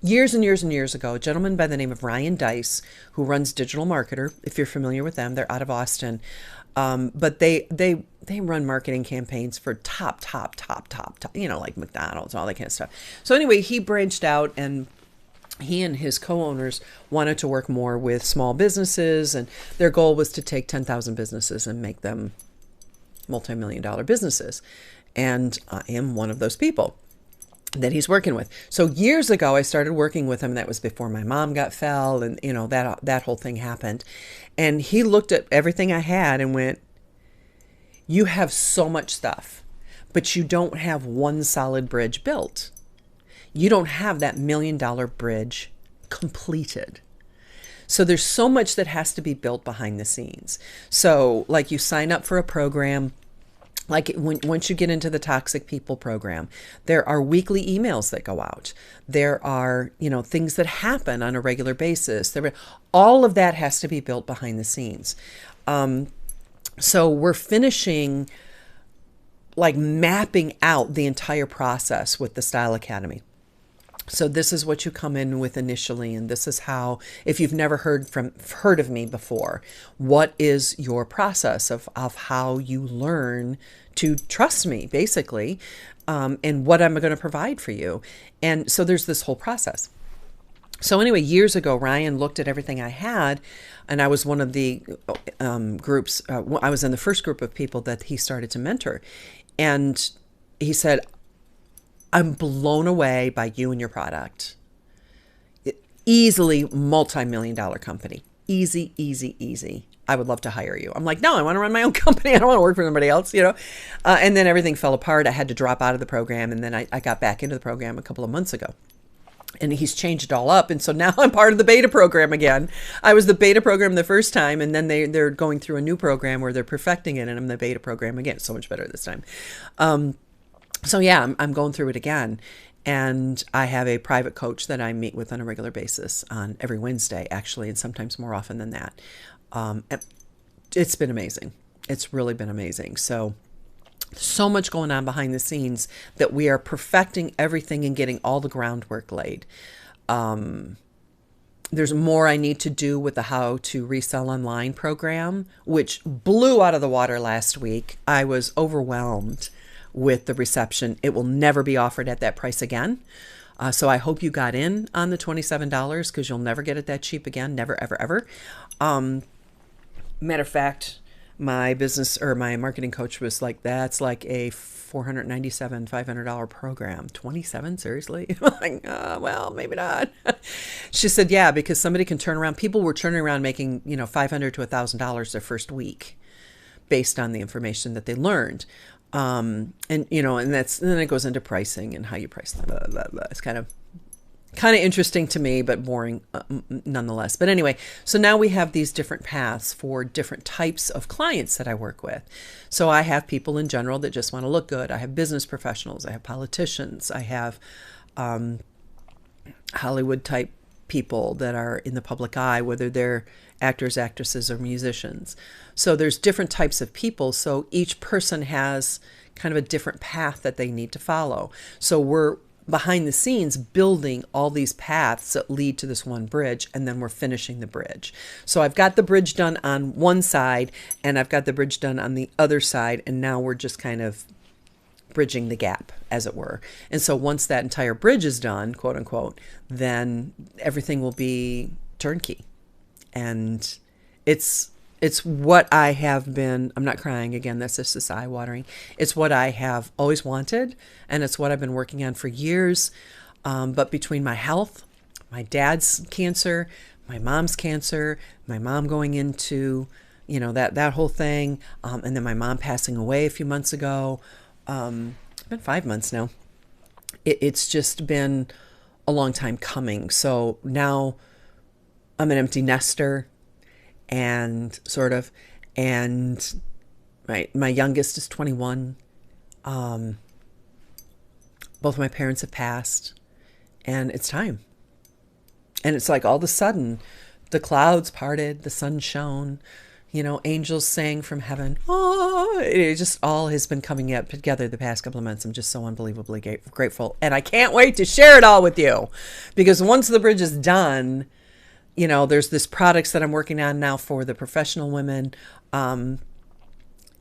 years and years and years ago, a gentleman by the name of Ryan Dice, who runs Digital Marketer, if you're familiar with them, they're out of Austin. But they run marketing campaigns for top, you know, like McDonald's and all that kind of stuff. So anyway, he branched out, and he and his co-owners wanted to work more with small businesses, and their goal was to take 10,000 businesses and make them multi-million-dollar businesses. And I am one of those people that he's working with. So years ago, I started working with him. That was before my mom got fell, and you know, that whole thing happened. And he looked at everything I had and went, you have so much stuff, but you don't have one solid bridge built. You don't have that $1 million bridge completed. So there's so much that has to be built behind the scenes. So like you sign up for a program, like once you get into the Toxic People program, there are weekly emails that go out. There are, you know, things that happen on a regular basis. All of that has to be built behind the scenes. So we're finishing, like mapping out the entire process with the Style Academy. So this is what you come in with initially, and this is how, if you've never heard of me before, what is your process of how you learn to trust me, basically, and what I'm going to provide for you. And so there's this whole process. So anyway, years ago, Ryan looked at everything I had, and I was one of the groups, I was in the first group of people that he started to mentor. And he said, I'm blown away by you and your product. Easily multi-million-dollar company. easy, easy, easy. I would love to hire you. I'm like, no, I want to run my own company. I don't want to work for somebody else, you know? And then everything fell apart. I had to drop out of the program. And then I got back into the program a couple of months ago. And he's changed it all up. And so now I'm part of the beta program again. I was the beta program the first time, and then they're going through a new program where they're perfecting it, and I'm the beta program again. So much better this time. So yeah, I'm going through it again. And I have a private coach that I meet with on a regular basis on every Wednesday, actually, and sometimes more often than that. It's been amazing. It's really been amazing. So much going on behind the scenes that we are perfecting everything and getting all the groundwork laid. There's more I need to do with the How to Resell Online program, which blew out of the water last week. I was overwhelmed with the reception. It will never be offered at that price again. So I hope you got in on the $27 because you'll never get it that cheap again. Never, ever, ever. Matter of fact, my marketing coach was like, that's like a $500 program. 27, seriously? I'm like, well, maybe not. She said, yeah, because somebody can turn around. People were turning around making, $500 to $1,000 their first week based on the information that they learned. And then it goes into pricing and how you price them. Blah, blah, blah. It's kind of interesting to me, but boring nonetheless. But anyway, so now we have these different paths for different types of clients that I work with. So I have people in general that just want to look good. I have business professionals. I have politicians. I have Hollywood type people that are in the public eye, whether they're actors, actresses, or musicians. So there's different types of people. So each person has kind of a different path that they need to follow. So we're behind the scenes building all these paths that lead to this one bridge, and then we're finishing the bridge. So I've got the bridge done on one side and I've got the bridge done on the other side, and now we're just kind of bridging the gap, as it were. And so once that entire bridge is done, quote unquote, then everything will be turnkey. And it's what I have been, I'm not crying again, that's just eye watering. It's what I have always wanted, and it's what I've been working on for years. But between my health, my dad's cancer, my mom's cancer, my mom going into, that whole thing, and then my mom passing away a few months ago, it's been 5 months now. It's just been a long time coming. So now I'm an empty nester. And my youngest is 21. Both my parents have passed, and it's time. And it's like all of a sudden the clouds parted, the sun shone, angels sang from heaven. Oh, it just all has been coming up together the past couple of months. I'm just so unbelievably grateful. And I can't wait to share it all with you, because once the bridge is done, there's this products that I'm working on now for the professional women. And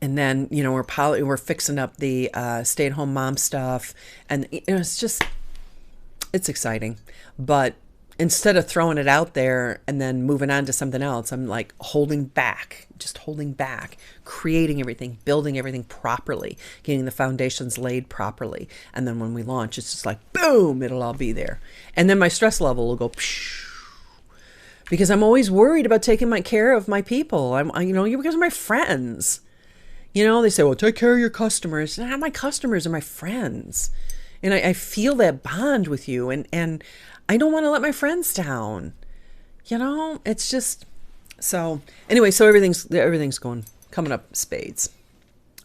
then, we're fixing up the stay-at-home mom stuff. And it's exciting. But instead of throwing it out there and then moving on to something else, I'm like holding back, creating everything, building everything properly, getting the foundations laid properly. And then when we launch, it's just like, boom, it'll all be there. And then my stress level will go, psh, because I'm always worried about taking care of my people. Because they're my friends. They say, well, take care of your customers. Not my customers are my friends. And I feel that bond with you. And I don't want to let my friends down. It's just, so anyway, so everything's coming up spades.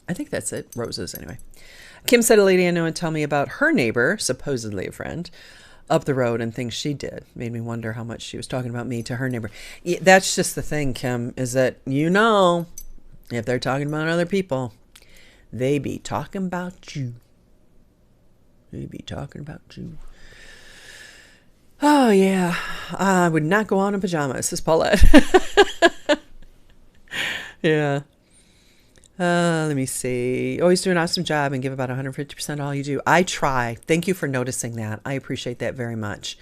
I think that's it. Roses anyway. Kim said a lady I know would tell me about her neighbor, supposedly a friend, up the road, and things she did. Made me wonder how much she was talking about me to her neighbor. That's just the thing, Kim, is that, if they're talking about other people, they be talking about you. Oh, yeah. I would not go out in pajamas, says Paulette. Yeah. Let me see. Always do an awesome job and give about 150% all you do. I try. Thank you for noticing that. I appreciate that very much.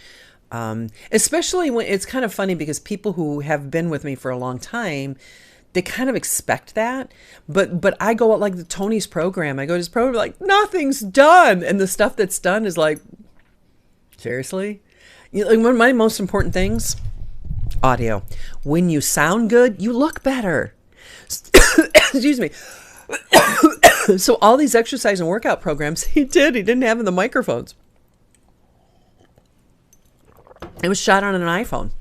Especially when it's kind of funny, because people who have been with me for a long time, they kind of expect that. But I go out like the Tony's program. I go to his program like, nothing's done. And the stuff that's done is like, seriously? One of my most important things audio. When you sound good, you look better. Excuse me. So all these exercise and workout programs he didn't have in the microphones. It was shot on an iPhone,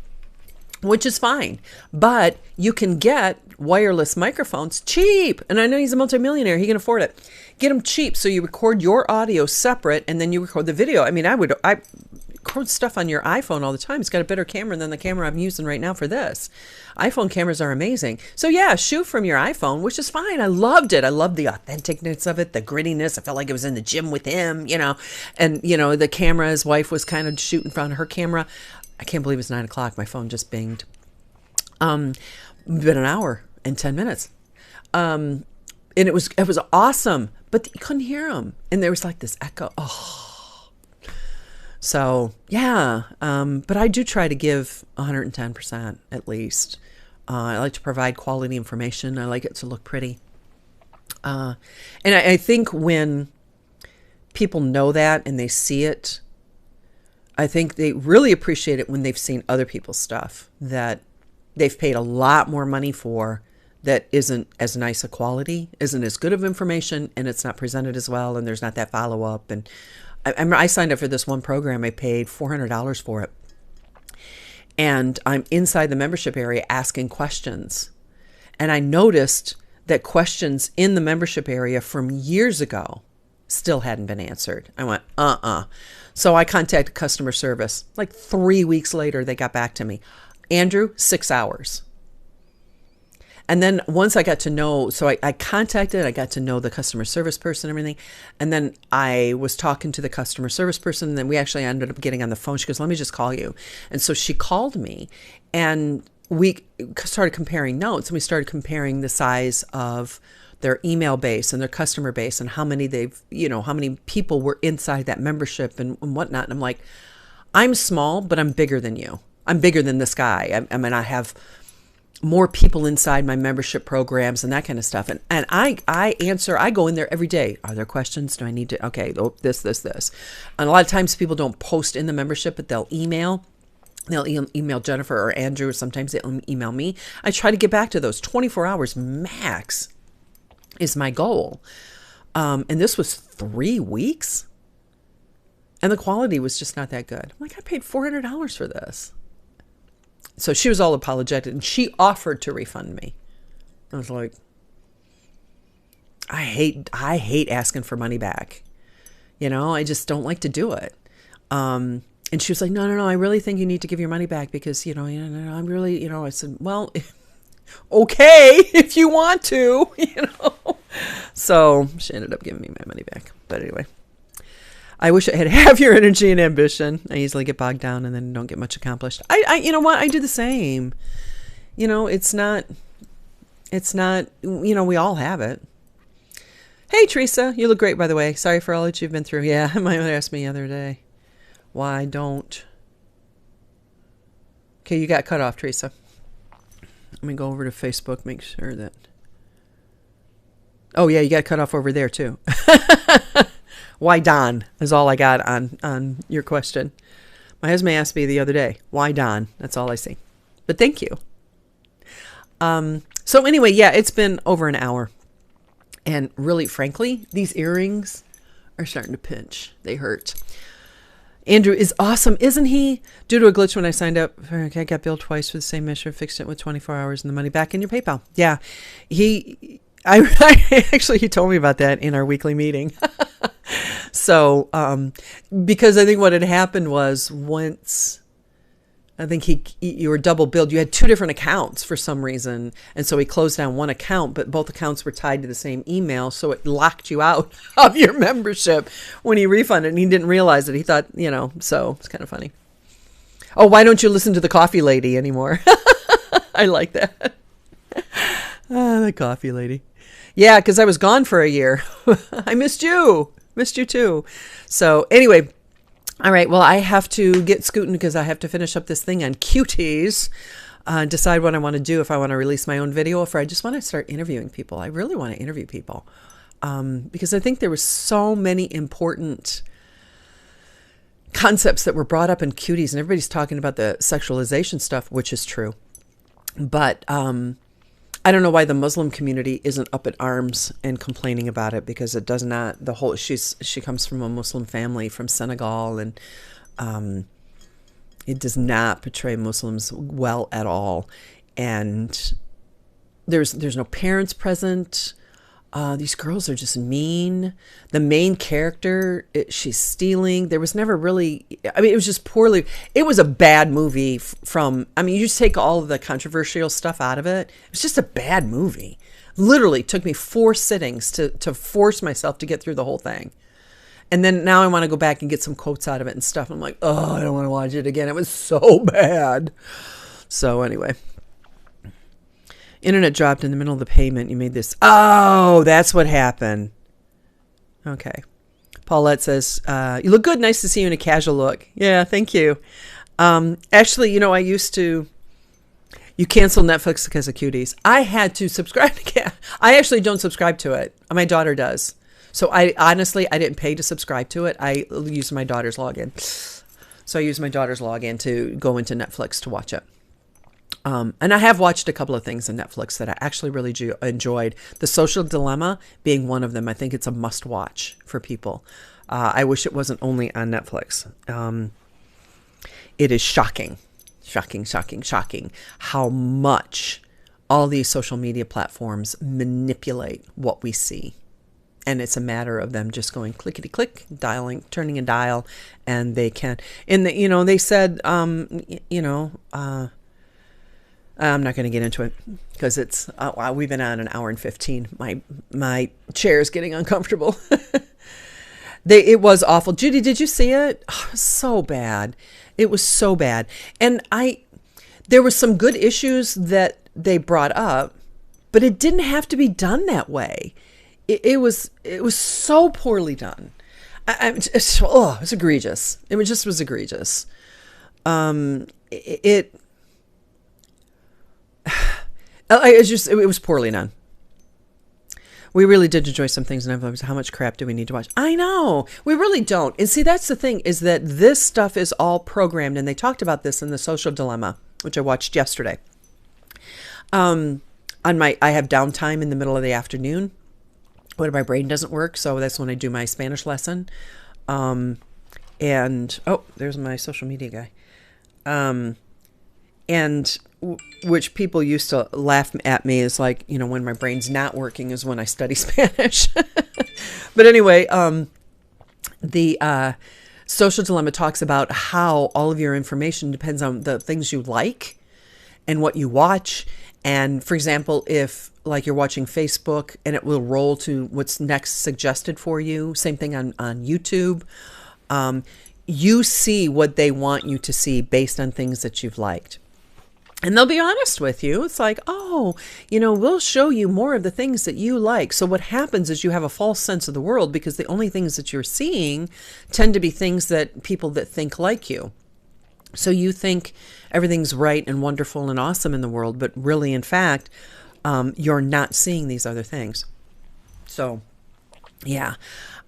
which is fine. But you can get wireless microphones cheap. And I know he's a multimillionaire. He can afford it. Get them cheap. So you record your audio separate and then you record the video. I mean, I record stuff on your iPhone all the time. It's got a better camera than the camera I'm using right now for this. iPhone cameras are amazing. So yeah, shoot from your iPhone, which is fine. I loved it. I loved the authenticness of it, the grittiness. I felt like I was in the gym with him, and the camera, his wife was kind of shooting from her camera. I can't believe it's 9 o'clock. My phone just binged. Been an hour and 10 minutes. And it was awesome, but you couldn't hear him. And there was like this echo. Oh, so yeah. But I do try to give 110% at least. I like to provide quality information. I like it to look pretty. And I think when people know that and they see it, I think they really appreciate it when they've seen other people's stuff that they've paid a lot more money for that isn't as nice a quality, isn't as good of information, and it's not presented as well, and there's not that follow-up. And I signed up for this one program. I paid $400 for it. And I'm inside the membership area asking questions. And I noticed that questions in the membership area from years ago still hadn't been answered. I went, So I contacted customer service. Like 3 weeks later, they got back to me. Andrew, 6 hours. And then once I got to know, so I got to know the customer service person and everything. And then I was talking to the customer service person. And then we actually ended up getting on the phone. She goes, let me just call you. And so she called me and we started comparing notes. And we started comparing the size of their email base and their customer base and how many how many people were inside that membership and whatnot. And I'm like, I'm small, but I'm bigger than you. I'm bigger than this guy. I mean, I have more people inside my membership programs and that kind of stuff. And I go in there every day. Are there questions? Do I need to? Okay, this. And a lot of times people don't post in the membership, but they'll email. They'll email Jennifer or Andrew, or sometimes they'll email me. I try to get back to those 24 hours max is my goal. And this was 3 weeks. And the quality was just not that good. I'm like, I paid $400 for this. So she was all apologetic and she offered to refund me. I was like, I hate asking for money back. I just don't like to do it. And she was like, no, I really think you need to give your money back because, I'm really, I said, well, okay, if you want to, So she ended up giving me my money back. But anyway, I wish I had half your energy and ambition. I easily get bogged down and then don't get much accomplished. You know what? I do the same. It's not, we all have it. Hey, Teresa, you look great, by the way. Sorry for all that you've been through. Yeah, my mother asked me the other day, why don't... Okay, you got cut off, Teresa. Let me go over to Facebook, make sure that... Oh, yeah, you got cut off over there, too. Why Don is all I got on your question. My husband asked me the other day, why Don? That's all I see. But thank you. So anyway, yeah, it's been over an hour. And really, frankly, these earrings are starting to pinch. They hurt. Andrew is awesome, isn't he? Due to a glitch when I signed up, I got billed twice for the same measure, fixed it with 24 hours and the money back in your PayPal. Yeah, he told me about that in our weekly meeting. So, because I think what had happened was once, I think you were double billed. You had 2 different accounts for some reason. And so he closed down one account, but both accounts were tied to the same email. So it locked you out of your membership when he refunded. And he didn't realize it. He thought, so it's kind of funny. Oh, why don't you listen to the coffee lady anymore? I like that. The coffee lady. Yeah, because I was gone for a year. I missed you. Missed you too. So anyway, all right. Well, I have to get scooting because I have to finish up this thing on cuties, decide what I want to do, if I want to release my own video, or if I just want to start interviewing people. I really want to interview people because I think there was so many important concepts that were brought up in Cuties, and everybody's talking about the sexualization stuff, which is true. But I don't know why the Muslim community isn't up in arms and complaining about it, because it does not, she comes from a Muslim family from Senegal, and it does not portray Muslims well at all. And there's no parents present. These girls are just mean. The main character, she's stealing. There was never really, I mean, it was just poorly. It was a bad movie you just take all of the controversial stuff out of it. It was just a bad movie. Literally took me 4 sittings to force myself to get through the whole thing. And then now I want to go back and get some quotes out of it and stuff. I'm like, oh, I don't want to watch it again. It was so bad. So anyway. Internet dropped in the middle of the payment. You made this. Oh, that's what happened. Okay. Paulette says, you look good. Nice to see you in a casual look. Yeah, thank you. Actually, I used to, you canceled Netflix because of Cuties. I had to subscribe to I actually don't subscribe to it. My daughter does. So I didn't pay to subscribe to it. I used my daughter's login. So I used my daughter's login to go into Netflix to watch it. And I have watched a couple of things on Netflix that I actually really enjoyed. The Social Dilemma being one of them. I think it's a must watch for people. I wish it wasn't only on Netflix. It is shocking how much all these social media platforms manipulate what we see. And it's a matter of them just going clickety click, dialing, turning a dial, and they can. And they said, I'm not going to get into it because it's, we've been on an hour and 15. My chair is getting uncomfortable. It was awful. Judy, did you see it? Oh, so bad. It was so bad. And there were some good issues that they brought up, but it didn't have to be done that way. It was so poorly done. It was egregious. It was egregious. It was poorly done. We really did enjoy some things, and how much crap do we need to watch? I know, we really don't. And see, that's the thing, is that this stuff is all programmed, and they talked about this in The Social Dilemma, which I watched yesterday. I have downtime in the middle of the afternoon when my brain doesn't work, so that's when I do my Spanish lesson. And there's my social media guy. And which people used to laugh at me is like, when my brain's not working is when I study Spanish. But anyway, the Social Dilemma talks about how all of your information depends on the things you like and what you watch. And for example, if like you're watching Facebook and it will roll to what's next suggested for you, same thing on YouTube. You see what they want you to see based on things that you've liked. And they'll be honest with you. It's like, we'll show you more of the things that you like. So what happens is you have a false sense of the world because the only things that you're seeing tend to be things that people that think like you. So you think everything's right and wonderful and awesome in the world, but really, in fact, you're not seeing these other things. So, yeah,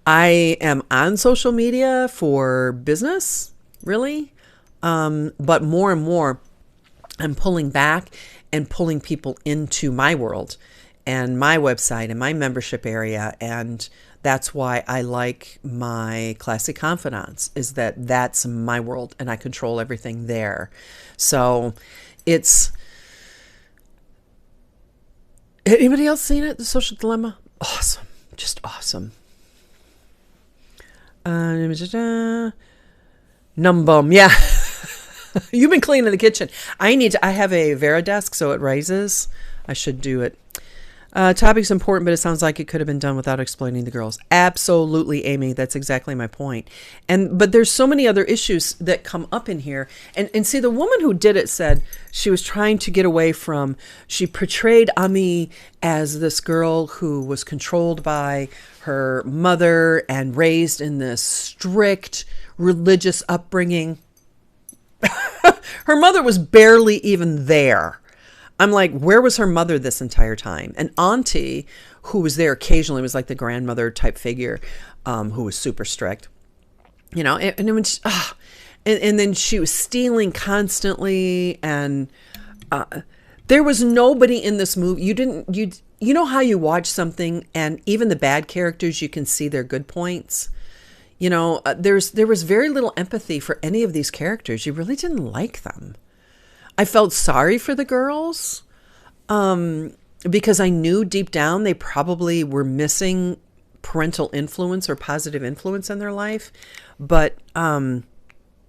I am on social media for business, really. But more and more, I'm pulling back and pulling people into my world and my website and my membership area. And that's why I like my Classic Confidants, is that that's my world and I control everything there. So it's, anybody else seen it? The Social Dilemma? Awesome. Just awesome. Numbum. Yeah. You've been cleaning the kitchen. I have a Veridesk, so it raises. I should do it. Topic's important, but it sounds like it could have been done without explaining the girls. Absolutely, Amy. That's exactly my point. But there's so many other issues that come up in here. And see, the woman who did it said she was trying to get away from, she portrayed Ami as this girl who was controlled by her mother and raised in this strict religious upbringing. Her mother was barely even there. I'm like, where was her mother this entire time? And Auntie, who was there occasionally, was like the grandmother type figure, who was super strict. And when and then she was stealing constantly, and there was nobody in this movie. You know how you watch something and even the bad characters, you can see their good points. There was very little empathy for any of these characters. You really didn't like them. I felt sorry for the girls, because I knew deep down they probably were missing parental influence or positive influence in their life. But it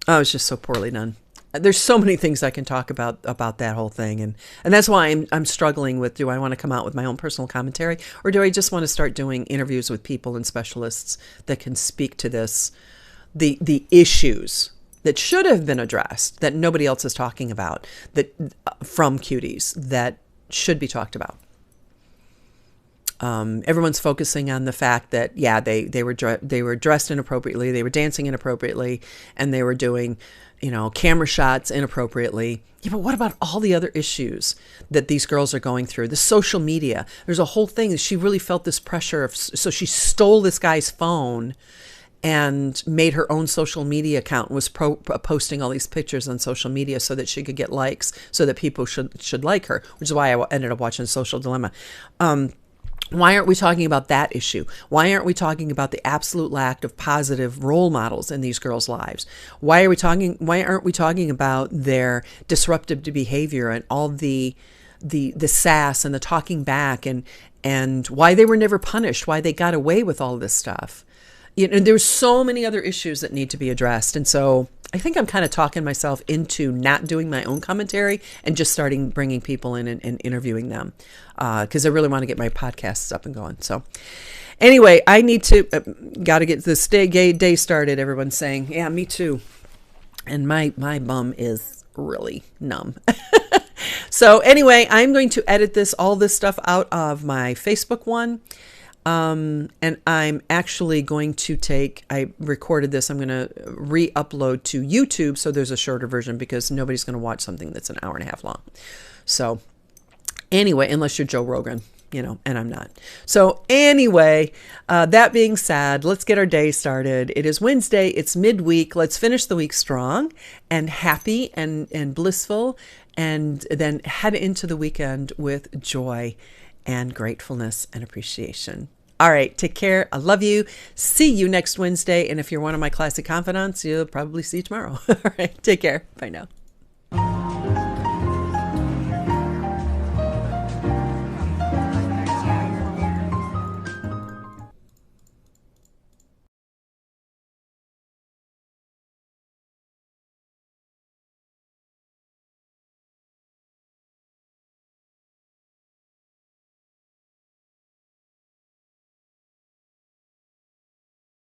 was just so poorly done. There's so many things I can talk about that whole thing, and that's why I'm struggling with, do I want to come out with my own personal commentary, or do I just want to start doing interviews with people and specialists that can speak to this, the issues that should have been addressed that nobody else is talking about, that from cuties, that should be talked about. Everyone's focusing on the fact that, yeah, they were dressed inappropriately, they were dancing inappropriately, and they were doing, camera shots inappropriately. Yeah, but what about all the other issues that these girls are going through? The social media. There's a whole thing. She really felt this pressure so she stole this guy's phone and made her own social media account and was posting all these pictures on social media so that she could get likes, so that people should like her, which is why I ended up watching Social Dilemma. Why aren't we talking about that issue? Why aren't we talking about the absolute lack of positive role models in these girls' lives? Why aren't we talking about their disruptive behavior and all the sass and the talking back, and why they were never punished, why they got away with all this stuff? There's so many other issues that need to be addressed. And so I think I'm kind of talking myself into not doing my own commentary and just starting bringing people in and interviewing them, because I really want to get my podcasts up and going. So anyway, I need to, got to get this day started. Everyone's saying, yeah, me too. And my bum is really numb. So anyway, I'm going to edit all this stuff out of my Facebook one. And I'm actually going to I recorded this, I'm going to re-upload to YouTube, so there's a shorter version, because nobody's going to watch something that's an hour and a half long. So anyway, unless you're Joe Rogan, and I'm not. So anyway, that being said, let's get our day started. It is Wednesday. It's midweek. Let's finish the week strong and happy and blissful, and then head into the weekend with joy and gratefulness and appreciation. All right, take care. I love you. See you next Wednesday. And if you're one of my classic confidants, you'll probably see you tomorrow. All right, take care. Bye now.